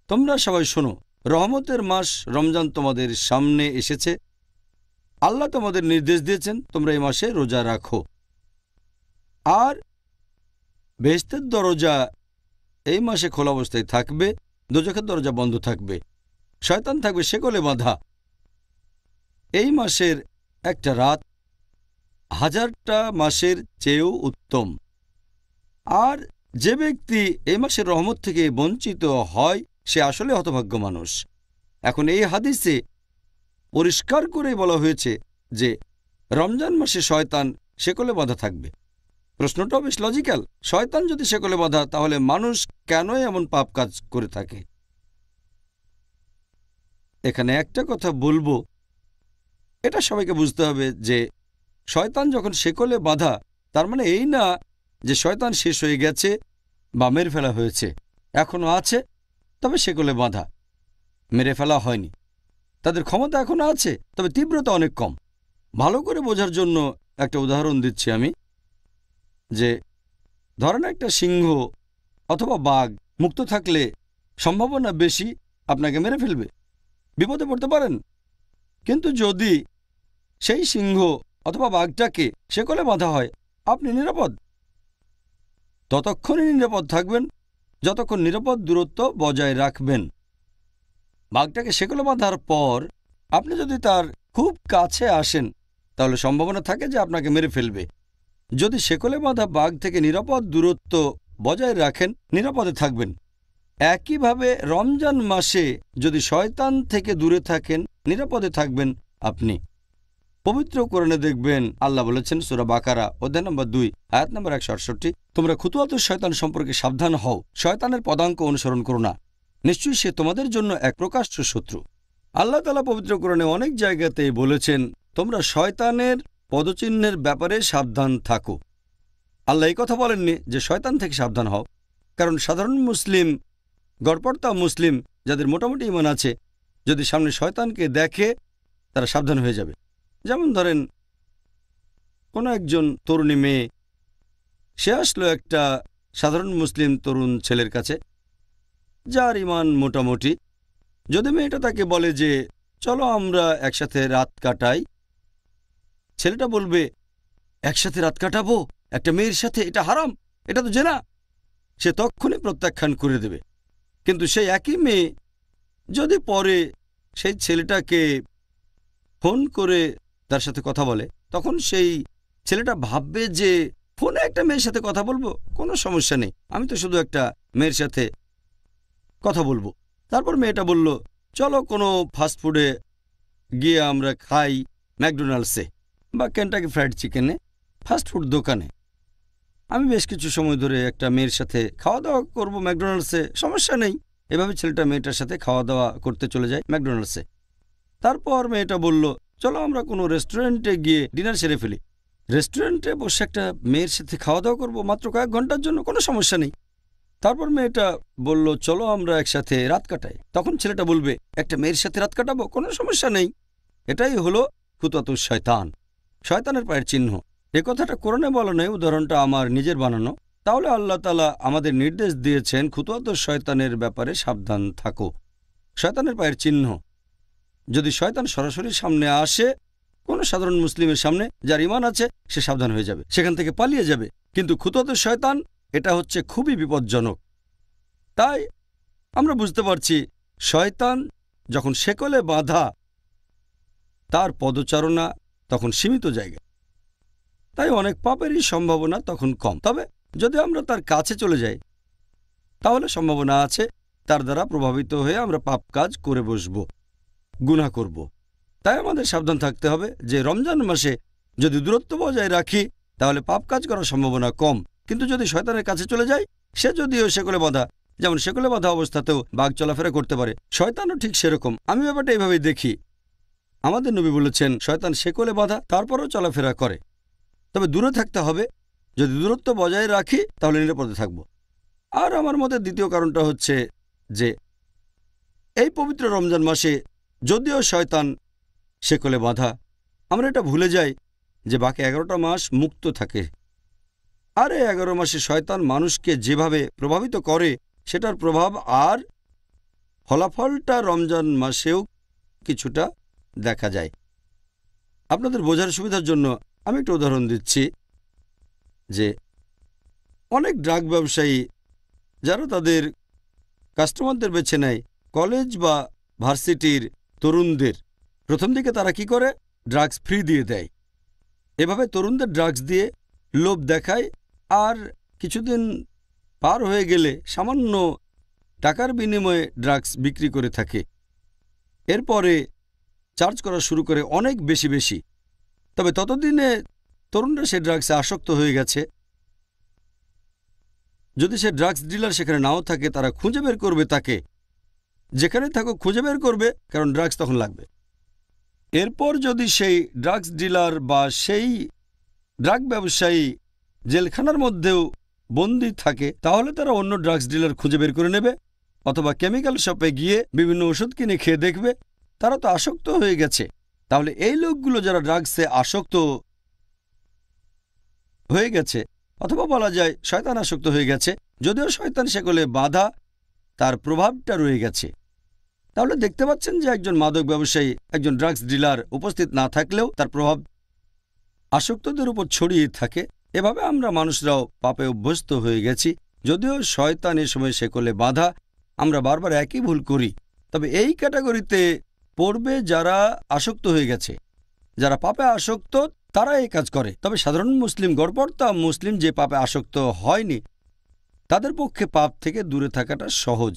তোমরা সবাই শোনো, রহমতের মাস রমজান তোমাদের সামনে এসেছে। আল্লাহ তোমাদের নির্দেশ দিয়েছেন তোমরা এই মাসে রোজা রাখো, আর বেহেশতের দরজা এই মাসে খোলা অবস্থায় থাকবে, দোজখের দরজা বন্ধ থাকবে, শয়তান থাকবে শেকলে বাঁধা। এই মাসের একটা রাত 1000টা মাসের চেয়েও উত্তম। আর যে ব্যক্তি এই মাসের রহমত থেকে বঞ্চিত হয় সে আসলে হতভাগ্য মানুষ। এখন এই হাদিসে পরিষ্কার করে বলা হয়েছে যে রমজান মাসে শয়তান শেকলে বাঁধা থাকবে। প্রশ্নটাও বেশ লজিক্যাল, শয়তান যদি শেকলে বাঁধা তাহলে মানুষ কেন এমন পাপ কাজ করে থাকে? এখানে একটা কথা বলবো, এটা সবাইকে বুঝতে হবে যে শয়তান যখন শেকলে বাঁধা তার মানে এই না যে শয়তান শেষ হয়ে গেছে বা মেরে ফেলা হয়েছে, এখনো আছে, তবে শেকলে বাঁধা, মেরে ফেলা হয়নি। তাদের ক্ষমতা এখনো আছে, তবে তীব্রতা অনেক কম। ভালো করে বোঝার জন্য একটা উদাহরণ দিচ্ছি আমি, যে ধরেন একটা সিংহ অথবা বাঘ মুক্ত থাকলে সম্ভাবনা বেশি আপনাকে মেরে ফেলবে, বিপদে পড়তে পারেন। কিন্তু যদি সেই সিংহ অথবা বাঘটাকে শেকলে বাঁধা হয়, আপনি নিরাপদ। ততক্ষণই নিরাপদ থাকবেন যতক্ষণ নিরাপদ দূরত্ব বজায় রাখবেন। বাঘটাকে শেকলে বাঁধার পর আপনি যদি তার খুব কাছে আসেন তাহলে সম্ভাবনা থাকে যে আপনাকে মেরে ফেলবে। যদি শেকলে বাঁধা বাঘ থেকে নিরাপদ দূরত্ব বজায় রাখেন, নিরাপদে থাকবেন। একইভাবে রমজান মাসে যদি শয়তান থেকে দূরে থাকেন, নিরাপদে থাকবেন আপনি। পবিত্র কোরআনে দেখবেন আল্লাহ বলেছেন সূরা বাকারা অধ্যায় নম্বর 2 আয়াত নম্বর 168, তোমরা খুতুওয়াতুশ শয়তান সম্পর্কে সাবধান হও, শয়তানের পদাঙ্ক অনুসরণ করো না, নিশ্চয়ই সে তোমাদের জন্য এক প্রকাশ্য শত্রু। আল্লাহ তাআলা পবিত্র কোরআনে অনেক জায়গাতে বলেছেন তোমরা শয়তানের পদচিহ্নের ব্যাপারে সাবধান থাকো। আল্লাহ এই কথা বলেননি যে শয়তান থেকে সাবধান হও, কারণ সাধারণ মুসলিম, গড়পড়তা মুসলিম যাদের মোটামুটি ঈমান আছে, যদি সামনে শয়তানকে দেখে তারা সাবধান হয়ে যাবে। যেমন ধরেন কোনো একজন তরুণী মেয়ে, সে আসলো একটা সাধারণ মুসলিম তরুণ ছেলের কাছে যার ঈমান মোটামুটি। যদি মেয়েটা তাকে বলে যে চলো আমরা একসাথে রাত কাটাই, ছেলেটা বলবে একসাথে রাত কাটাবো একটা মেয়ের সাথে, এটা হারাম, এটা তো জেনা। সে তক্ষুনি প্রত্যাখ্যান করে দেবে। কিন্তু সেই একই মেয়ে যদি পরে সেই ছেলেটাকে ফোন করে তার সাথে কথা বলে, তখন সেই ছেলেটা ভাববে যে ফোনে একটা মেয়ের সাথে কথা বলবো, কোনো সমস্যা নেই, আমি তো শুধু একটা মেয়ের সাথে কথা বলবো। তারপর মেয়েটা বলল চলো কোনো ফাস্টফুডে গিয়ে আমরা খাই, ম্যাকডোনাল্ডসে বা কেন্টাকি ফ্রাইড চিকেনে, ফাস্টফুড দোকানে। আমি বেশ কিছু সময় ধরে একটা মেয়ের সাথে খাওয়া দাওয়া করবো ম্যাকডোনাল্ডসে, সমস্যা নেই। এভাবে ছেলেটা মেয়েটার সাথে খাওয়া দাওয়া করতে চলে যায় ম্যাকডোনাল্ডসে। তারপর মেয়েটা বলল চলো আমরা কোনো রেস্টুরেন্টে গিয়ে ডিনার সেরে ফেলি। রেস্টুরেন্টে বসে একটা মেয়ের সাথে খাওয়া দাওয়া করবো মাত্র কয়েক ঘন্টার জন্য, কোনো সমস্যা নেই। তারপর মেয়েটা বলল চলো আমরা একসাথে রাত কাটাই, তখন ছেলেটা বলবে একটা মেয়ের সাথে রাত কাটাবো, কোনো সমস্যা নেই। এটাই হলো খুতুওয়াতুশ শয়তান, শয়তানের পায়ের চিহ্ন। এ কথাটা কোরআনে বলা নেই, উদাহরণটা আমার নিজের বানানো। তাহলে আল্লাহ তাআলা আমাদের নির্দেশ দিয়েছেন খুতুওয়াতুশ শয়তানের ব্যাপারে সাবধান থাকো। শয়তানের পায়ের চিহ্ন, যদি শয়তান সরাসরি সামনে আসে কোনো সাধারণ মুসলিমের সামনে যার ঈমান আছে, সে সাবধান হয়ে যাবে, সেখান থেকে পালিয়ে যাবে। কিন্তু খুতুওয়াতুশ শয়তান এটা হচ্ছে খুবই বিপজ্জনক। তাই আমরা বুঝতে পারছি শয়তান যখন শেকলে বাঁধা, তার পদচারণা তখন সীমিত জায়গা, তাই অনেক পাপেরই সম্ভাবনা তখন কম। তবে যদি আমরা তার কাছে চলে যাই তাহলে সম্ভাবনা আছে তার দ্বারা প্রভাবিত হয়ে আমরা পাপ কাজ করে বসব, গুনাহ করব। তাই আমাদের সাবধান থাকতে হবে যে রমজান মাসে যদি দূরত্ব বজায় রাখি তাহলে পাপ কাজ করার সম্ভাবনা কম। কিন্তু যদি শয়তানের কাছে চলে যায়, সে যদিও শেকলে বাঁধা, যেমন শেকলে বাঁধা অবস্থাতেও বাঘ চলাফেরা করতে পারে, শয়তানও ঠিক সেরকম। আমি ব্যাপারটা এইভাবেই দেখি। আমাদের নবী বলেছেন শয়তান শেকলে বাঁধা, তারপরও চলাফেরা করে, তবে দূরে থাকতে হবে। যদি দূরত্ব বজায় রাখি তাহলে নিরাপদে থাকব। আর আমার মতে দ্বিতীয় কারণটা হচ্ছে যে এই পবিত্র রমজান মাসে যদিও শয়তান শেকলে বাঁধা, আমরা এটা ভুলে যাই যে বাকি 11টা মাস মুক্ত থাকে। আর এই 11 মাসে শয়তান মানুষকে যেভাবে প্রভাবিত করে সেটার প্রভাব আর ফলাফলটা রমজান মাসেও কিছুটা দেখা যায়। আপনাদের বোঝার সুবিধার জন্য আমি একটা উদাহরণ দিচ্ছি যে অনেক ড্রাগ ব্যবসায়ী যারা তাদের কাস্টমারদের বেছে নেয় কলেজ বা ভার্সিটির তরুণদের, প্রথম দিকে তারা কি করে, ড্রাগস ফ্রি দিয়ে দেয়। এভাবে তরুণদের ড্রাগস দিয়ে লোভ দেখায়, আর কিছুদিন পার হয়ে গেলে সামান্য টাকার বিনিময়ে ড্রাগস বিক্রি করে থাকে। এরপরে চার্জ করা শুরু করে অনেক বেশি বেশি। তবে ততদিনে তরুণরা সে ড্রাগসে আসক্ত হয়ে গেছে। যদি সে ড্রাগস ডিলার সেখানে নাও থাকে, তারা খুঁজে বের করবে তাকে, যেখানে থাকুক খুঁজে বের করবে, কারণ ড্রাগস তখন লাগবে। এরপর যদি সেই ড্রাগস ডিলার বা সেই ড্রাগ ব্যবসায়ী জেলখানার মধ্যেও বন্দী থাকে, তাহলে তারা অন্য ড্রাগস ডিলার খুঁজে বের করে নেবে, অথবা কেমিক্যাল শপে গিয়ে বিভিন্ন ওষুধ কিনে খেয়ে দেখবে তারা তো আসক্ত হয়ে গেছে। তাহলে এই লোকগুলো যারা ড্রাগসে আসক্ত হয়ে গেছে, অথবা বলা যায় শয়তান আসক্ত হয়ে গেছে, যদিও শয়তান সেগুলো বাধা, তার প্রভাবটা রয়ে গেছে। তাহলে দেখতে পাচ্ছেন যে একজন মাদক ব্যবসায়ী, একজন ড্রাগস ডিলার উপস্থিত না থাকলেও তার প্রভাব আসক্তদের উপর ছড়িয়ে থাকে। এভাবে আমরা মানুষরাও পাপে অভ্যস্ত হয়ে গেছি। যদিও শয়তান এ সময় শেকলে বাঁধা, আমরা বারবার একই ভুল করি। তবে এই ক্যাটাগরিতে পড়বে যারা আসক্ত হয়ে গেছে, যারা পাপে আসক্ত, তারা এই কাজ করে। তবে সাধারণ মুসলিম, গড়পড়তা মুসলিম যে পাপে আসক্ত হয়নি, তাদের পক্ষে পাপ থেকে দূরে থাকাটা সহজ।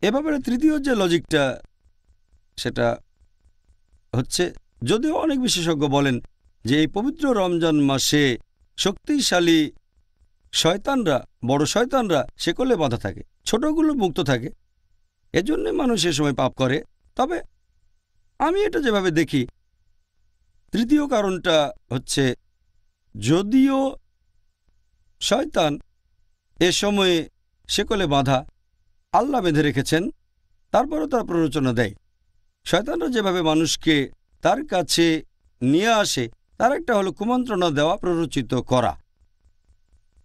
এ ব্যাপারে তৃতীয় যে লজিকটা, সেটা হচ্ছে, যদিও অনেক বিশেষজ্ঞ বলেন যে এই পবিত্র রমজান মাসে শক্তিশালী শয়তানরা, বড় শয়তানরা শেকলে বাঁধা থাকে, ছোটগুলো মুক্ত থাকে, এজন্য মানুষ এ সময় পাপ করে। তবে আমি এটা যেভাবে দেখি, তৃতীয় কারণটা হচ্ছে, যদিও শয়তান এ সময়ে শেকলে বাঁধা, আল্লাহ বেঁধে রেখেছেন, তারপরও তার প্ররোচনা দেয়। শয়তানরা যেভাবে মানুষকে তার কাছে নিয়ে আসে, তার একটা হলো কুমন্ত্রণা দেওয়া, প্ররোচিত করা।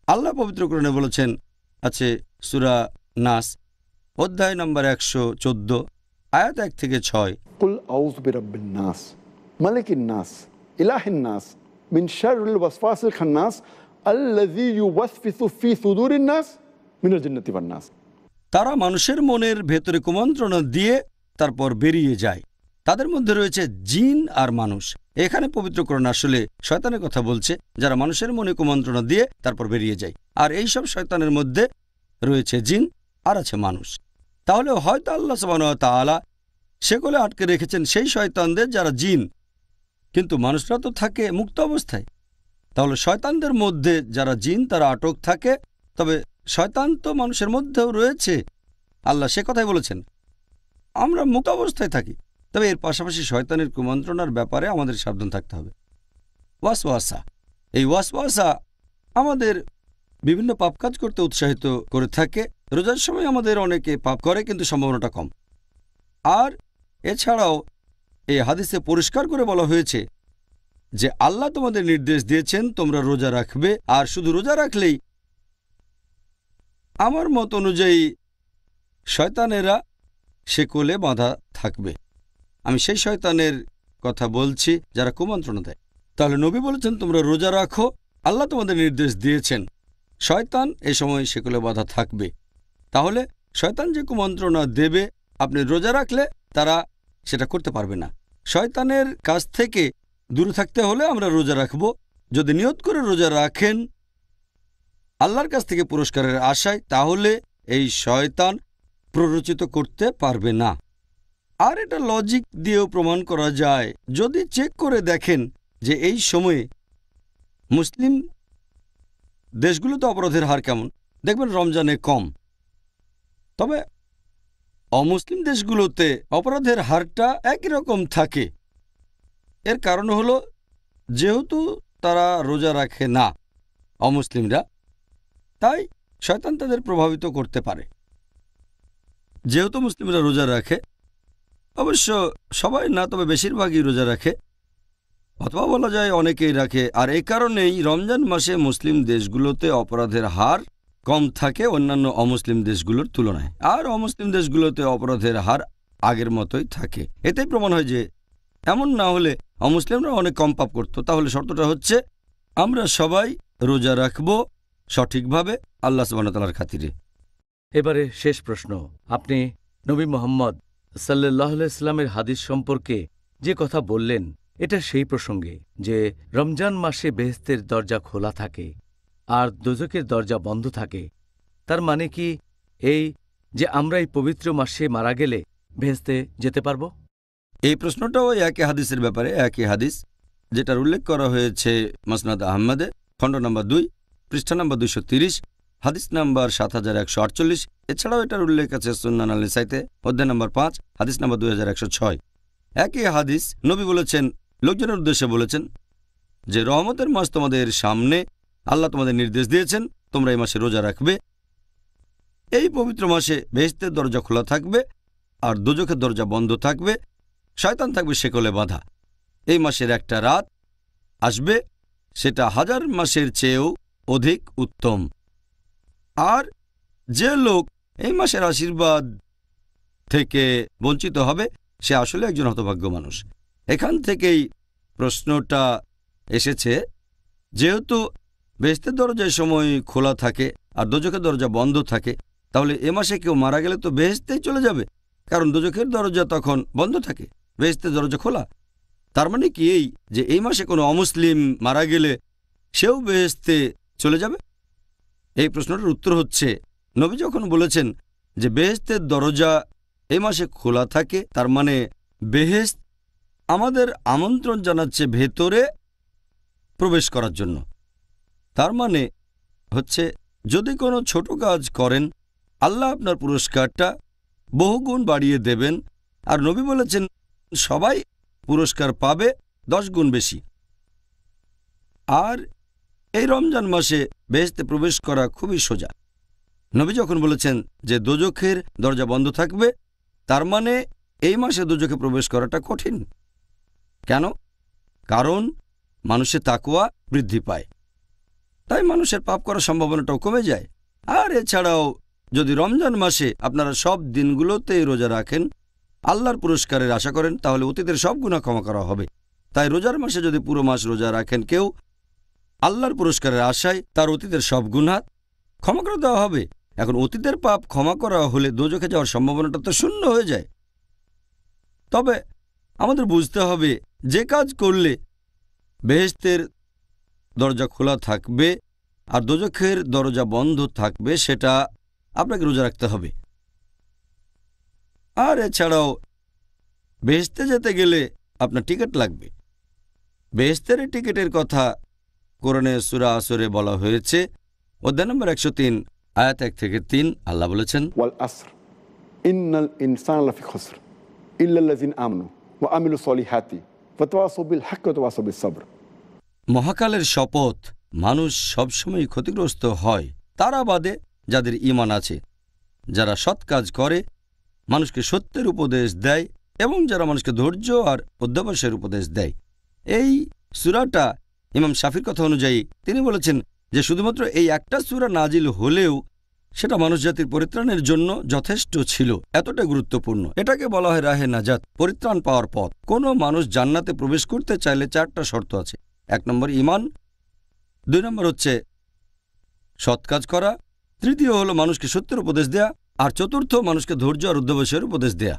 আল্লাহ পবিত্র কোরআনে বলেছেন, আছে সূরা নাস অধ্যায় নম্বর 114 আয়াত 1 থেকে 6,
কুল আউযু বিরাব্বিন নাস মালিকিন নাস ইলাহিন নাস মিন শাররিল ওয়াসওয়াসিল খান্নাস আল্লাযী ইউওয়াসওয়িসু ফি সুদুরিন নাস মিনাল জিন্নাতি ওয়ান নাস।
তারা মানুষের মনের ভেতরে কুমন্ত্রণা দিয়ে তারপর বেরিয়ে যায়। তাদের মধ্যে রয়েছে জিন আর মানুষ। এখানে পবিত্র কোরআন আসলে শয়তানের কথা বলছে, যারা মানুষের মনে কুমন্ত্রণা দিয়ে তারপর বেরিয়ে যায়। আর এই সব শয়তানের মধ্যে রয়েছে জিন আর আছে মানুষ। তাহলে হয়তো আল্লাহ সুবহানাহু ওয়া তাআলা সেগুলো আটকে রেখেছেন সেই শয়তানদের যারা জিন, কিন্তু মানুষরা তো থাকে মুক্ত অবস্থায়। তাহলে শয়তানদের মধ্যে যারা জিন তারা আটক থাকে, তবে শয়তান তো মানুষের মধ্যেও রয়েছে। আল্লাহ সে কথাই বলেছেন, আমরা মুক্ত অবস্থায় থাকি। তবে এর পাশাপাশি শয়তানের কুমন্ত্রণার ব্যাপারে আমাদের সাবধান থাকতে হবে। ওয়াসওয়াসা, এই ওয়াসওয়াসা আমাদের বিভিন্ন পাপ কাজ করতে উৎসাহিত করে থাকে। রোজার সময় আমাদের অনেকে পাপ করে, কিন্তু সম্ভাবনাটা কম। আর এছাড়াও এই হাদিসে পরিষ্কার করে বলা হয়েছে যে আল্লাহ তোমাদের নির্দেশ দিয়েছেন তোমরা রোজা রাখবে, আর শুধু রোজা রাখলেই, আমার মত অনুযায়ী, শয়তানেরা শেকলে বাঁধা থাকবে। আমি সেই শয়তানের কথা বলছি যারা কুমন্ত্রণা দেয়। তাহলে নবী বলেছেন তোমরা রোজা রাখো, আল্লাহ তোমাদের নির্দেশ দিয়েছেন। শয়তান এ সময় শেকলে বাঁধা থাকবে। তাহলে শয়তান যে কুমন্ত্রণা দেবে, আপনি রোজা রাখলে তারা সেটা করতে পারবে না। শয়তানের কাছ থেকে দূরে থাকতে হলে আমরা রোজা রাখব। যদি নিয়ত করে রোজা রাখেন আল্লাহর কাছ থেকে পুরস্কারের আশায়, তাহলে এই শয়তান প্ররোচিত করতে পারবে না। আর এটা লজিক দিয়েও প্রমাণ করা যায়। যদি চেক করে দেখেন যে এই সময়ে মুসলিম দেশগুলোতে অপরাধের হার কেমন, দেখবেন রমজানে কম। তবে অমুসলিম দেশগুলোতে অপরাধের হারটা একই রকম থাকে। এর কারণ হলো, যেহেতু তারা রোজা রাখে না অমুসলিমরা, তাই শয়তান তাদের প্রভাবিত করতে পারে। যেহেতু মুসলিমরা রোজা রাখে, অবশ্য সবাই না, তবে বেশিরভাগই রোজা রাখে, অথবা বলা যায় অনেকেই রাখে। আর এই কারণেই রমজান মাসে মুসলিম দেশগুলোতে অপরাধের হার কম থাকে অন্যান্য অমুসলিম দেশগুলোর তুলনায়। আর অমুসলিম দেশগুলোতে অপরাধের হার আগের মতোই থাকে। এতেই প্রমাণ হয় যে এমন না হলে অমুসলিমরা অনেক কম পাপ করত। তাহলে শর্তটা হচ্ছে আমরা সবাই রোজা রাখব সঠিকভাবে আল্লাহ সুবহানাহু ওয়া তাআলার খাতিরে।
এবারে শেষ প্রশ্ন। আপনি নবী মুহাম্মদ সাল্লাল্লাহু আলাইহি সাল্লামের হাদিস সম্পর্কে যে কথা বললেন, এটা সেই প্রসঙ্গে যে রমজান মাসে বেহেশতের দরজা খোলা থাকে আর দোজখের দরজা বন্ধ থাকে। তার মানে কি এই যে আমরা এই পবিত্র মাসে মারা গেলে বেহেশতে যেতে পারব?
এই প্রশ্নটাও একই হাদিসের ব্যাপারে, একই হাদিস যেটার উল্লেখ করা হয়েছে মুসনাদ আহমদে, খণ্ড নম্বর 2, পৃষ্ঠা নম্বর 230, হাদিস নাম্বার 7148। এছাড়াও এটার উল্লেখ আছে সুন্নান আল নিসাইতে, অধ্যায় নম্বর 5, হাদিস নম্বর 2106। একই হাদিস নবী বলেছেন, লোকজনের উদ্দেশ্যে বলেছেন যে রহমতের মাস তোমাদের সামনে, আল্লাহ তোমাদের নির্দেশ দিয়েছেন তোমরা এই মাসে রোজা রাখবে। এই পবিত্র মাসে বেহেশতের দরজা খোলা থাকবে আর দোজখের দরজা বন্ধ থাকবে। শয়তান থাকবে শেকলে বাঁধা। এই মাসের একটা রাত আসবে, সেটা 1000 মাসের চেয়েও অধিক উত্তম। আর যে লোক এই মাসের আশীর্বাদ থেকে বঞ্চিত হবে সে আসলে একজন হতভাগ্য মানুষ। এখান থেকেই প্রশ্নটা এসেছে, যেহেতু বেহেশতের দরজা এই সময় খোলা থাকে আর দোজখের দরজা বন্ধ থাকে, তাহলে এ মাসে কেউ মারা গেলে তো বেহেশতেই চলে যাবে, কারণ দোজখের দরজা তখন বন্ধ থাকে, বেহেশতের দরজা খোলা। তার মানে কি এই যে এই মাসে কোনো অমুসলিম মারা গেলে সেও বেহেশতে চলে যাবে? এই প্রশ্নটার উত্তর হচ্ছে, নবী যখন বলেছেন যে বেহেশতের দরজা এই মাসে খোলা থাকে, তার মানে বেহেশত আমাদের আমন্ত্রণ জানাচ্ছে ভেতরে প্রবেশ করার জন্য। তার মানে হচ্ছে যদি কোনো ছোট কাজ করেন আল্লাহ আপনার পুরস্কারটা বহুগুণ বাড়িয়ে দেবেন, আর নবী বলেছেন সবাই পুরস্কার পাবে 10 গুণ বেশি। আর এই রমজান মাসে বেহেশতে প্রবেশ করা খুবই সোজা। নবী যখন বলেছেন যে দোজখের দরজা বন্ধ থাকবে, তার মানে এই মাসে দোজখে প্রবেশ করাটা কঠিন। কেন? কারণ মানুষের তাকওয়া বৃদ্ধি পায়, তাই মানুষের পাপ করার সম্ভাবনাটাও কমে যায়। আর এছাড়াও যদি রমজান মাসে আপনারা সব দিনগুলোতেই রোজা রাখেন, আল্লাহর পুরস্কারের আশা করেন, তাহলে অতীতের সব গুনাহ ক্ষমা করা হবে। তাই রোজার মাসে যদি পুরো মাস রোজা রাখেন কেউ, আল্লাহর পুরস্কারের আশায় তার অতীতের সব গুনাহ ক্ষমা করে দেওয়া হবে। এখন অতীতের পাপ ক্ষমা করা হলে দোজখে যাওয়ার সম্ভাবনাটা তো শূন্য হয়ে যায়। তবে আমাদের বুঝতে হবে যে কাজ করলে বেহেশতের দরজা খোলা থাকবে আর দোজখের দরজা বন্ধ থাকবে সেটা আপনাকে রোজা রাখতে হবে। আর এছাড়াও বেহেশতে যেতে গেলে আপনার টিকিট লাগবে। বেহেশতের টিকিটের কথা কোরআনে সূরা আসরে বলা হয়েছে, অধ্যায় নম্বর 103 আয়াত 1 থেকে 3। আল্লাহ বলেছেন,
ওয়াল আসর ইন্নাল ইনসানা লাফি খুসর ইল্লাল্লাযিনা আমানু ওয়া আমিলুস সলিহাতি ওয়া তাওয়াসাউ বিল হাক্কি ওয়া তাওয়াসাউ বিস সবর।
মহাকালের শপথ, মানুষ সবসময় ক্ষতিগ্রস্ত হয় তারা বাদে যাদের ঈমান আছে, যারা সৎ কাজ করে, মানুষকে সত্যের উপদেশ দেয় এবং যারা মানুষকে ধৈর্য আর অধ্যবসায়ের উপদেশ দেয়। এই সূরাটা ইমাম শাফির কথা অনুযায়ী তিনি বলেছেন যে শুধুমাত্র এই একটা সূরা নাজিল হলেও সেটা মানুষজাতির পরিত্রাণের জন্য যথেষ্ট ছিল, এতটা গুরুত্বপূর্ণ। এটাকে বলা হয় রাহে নাজাত, পরিত্রাণ পাওয়ার পথ। কোনো মানুষ জান্নাতে প্রবেশ করতে চাইলে 4টা শর্ত আছে। 1 নম্বর ঈমান, 2 নম্বর হচ্ছে সৎ কাজ করা, তৃতীয় হলো মানুষকে সত্যের উপদেশ দেয়া, আর চতুর্থ মানুষকে ধৈর্য আর অধ্যবসায়ের উপদেশ দেয়া।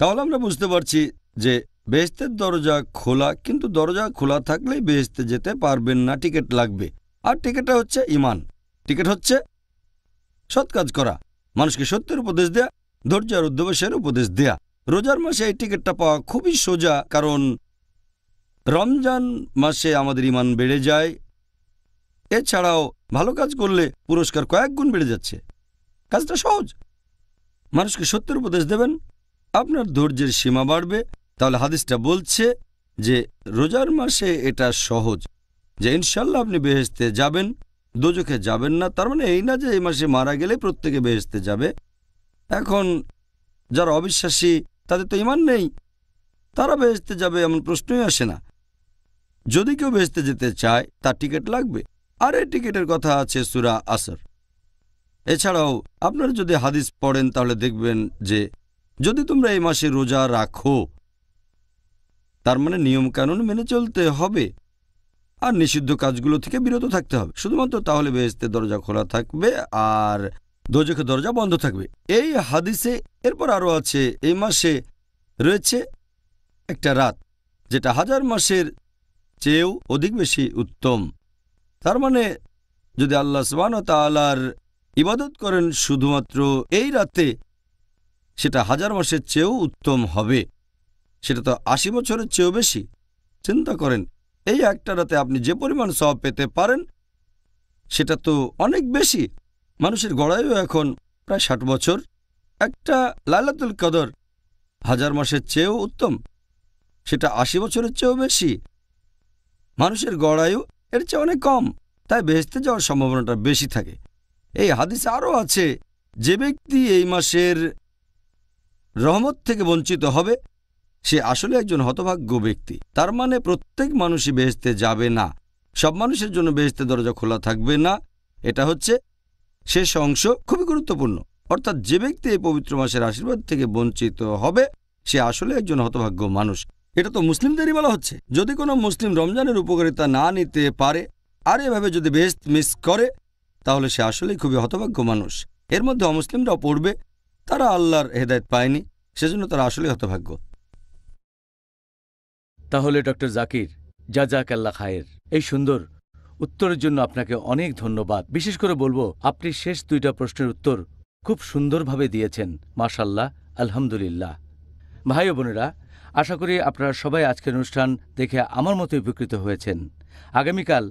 তাহলে আমরা বুঝতে পারছি যে বেহেশতের দরজা খোলা, কিন্তু দরজা খোলা থাকলেই বেহেশতে যেতে পারবেন না, টিকিট লাগবে। আর টিকিটটা হচ্ছে ঈমান, টিকিট হচ্ছে সৎ কাজ করা, মানুষকে সত্যের উপদেশ দেয়া, ধৈর্য আর অধ্যবসায়ের উপদেশ দেয়া। রোজার মাসে এই টিকিটটা পাওয়া খুবই সোজা, কারণ রমজান মাসে আমাদের ঈমান বেড়ে যায়। এছাড়াও ভালো কাজ করলে পুরস্কার কয়েক গুণ বেড়ে যাচ্ছে। কাজটা সহজ। মানুষকে সত্যের উপদেশ দেবেন, আপনার ধৈর্যের সীমা বাড়বে। তাহলে হাদিসটা বলছে যে রোজার মাসে এটা সহজ, যে ইনশাল্লাহ আপনি বেহেশতে যাবেন, দোজখে যাবেন না। তার মানে এই না যে এই মাসে মারা গেলে প্রত্যেকে বেহেশতে যাবে। এখন যারা অবিশ্বাসী, তাদের তো ঈমান নেই, তারা বেহেশতে যাবে এমন প্রশ্নই আসে না। যদি কেউ বেহেশতে যেতে চায় তার টিকিট লাগবে, আর এই টিকিটের কথা আছে সূরা আসর। এছাড়াও আপনারা যদি হাদিস পড়েন তাহলে দেখবেন যে যদি তোমরা এই মাসে রোজা রাখো, তার মানে নিয়মকানুন মেনে চলতে হবে আর নিষিদ্ধ কাজগুলো থেকে বিরত থাকতে হবে শুধুমাত্র, তাহলে বেহেশতের দরজা খোলা থাকবে আর দোজখের দরজা বন্ধ থাকবে। এই হাদিসে এরপর আরও আছে, এই মাসে রয়েছে একটা রাত যেটা 1000 মাসের চেয়েও অধিক বেশি উত্তম। তার মানে যদি আল্লাহ সুবহানাহু ওয়া তাআলার ইবাদত করেন শুধুমাত্র এই রাতে, সেটা 1000 মাসের চেয়েও উত্তম হবে। সেটা তো 80 বছরের চেয়েও বেশি। চিন্তা করেন, এই একটা রাতে আপনি যে পরিমাণ সওয়াব পেতে পারেন সেটা তো অনেক বেশি। মানুষের গড়ায়ও এখন প্রায় 60 বছর। একটা লাইলাতুল কদর 1000 মাসের চেয়েও উত্তম, সেটা 80 বছরের চেয়েও বেশি। মানুষের গড়ায়ু এর চেয়ে অনেক কম, তাই বেহেশতে যাওয়ার সম্ভাবনাটা বেশি থাকে। এই হাদিসে আরও আছে, যে ব্যক্তি এই মাসের রহমত থেকে বঞ্চিত হবে সে আসলে একজন হতভাগ্য ব্যক্তি। তার মানে প্রত্যেক মানুষই বেহেশতে যাবে না, সব মানুষের জন্য বেহেশতের দরজা খোলা থাকবে না। এটা হচ্ছে শেষ অংশ, খুবই গুরুত্বপূর্ণ। অর্থাৎ যে ব্যক্তি এই পবিত্র মাসের আশীর্বাদ থেকে বঞ্চিত হবে সে আসলে একজন হতভাগ্য মানুষ। এটা তো মুসলিমদেরই বলা হচ্ছে। যদি কোনো মুসলিম রমজানের উপকারিতা না নিতে পারে আর এভাবে যদি বেহেশত মিস করে তাহলে সে আসলেই খুবই হতভাগ্য মানুষ। এর মধ্যে অমুসলিমরাও পড়বে, তারা আল্লাহর হেদায়েত পায়নি, সেজন্য তারা আসলেই হতভাগ্য।
তাহলে ডক্টর জাকির, জাযাকাল্লাহ খায়ের, এই সুন্দর উত্তরের জন্য আপনাকে অনেক ধন্যবাদ। বিশেষ করে বলবো, আপনি শেষ 2টা প্রশ্নের উত্তর খুব সুন্দরভাবে দিয়েছেন। মাশাআল্লাহ, আলহামদুলিল্লাহ। ভাই ও বোনেরা, আশা করি আপনারা সবাই আজকের অনুষ্ঠান দেখে আমার মতো উপকৃত হয়েছেন। আগামীকাল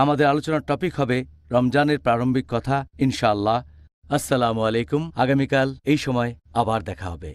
আমাদের আলোচনার টপিক হবে রমজানের প্রারম্ভিক কথা, ইনশাআল্লাহ। আসসালামু আলাইকুম। আগামীকাল এই সময় আবার দেখা হবে।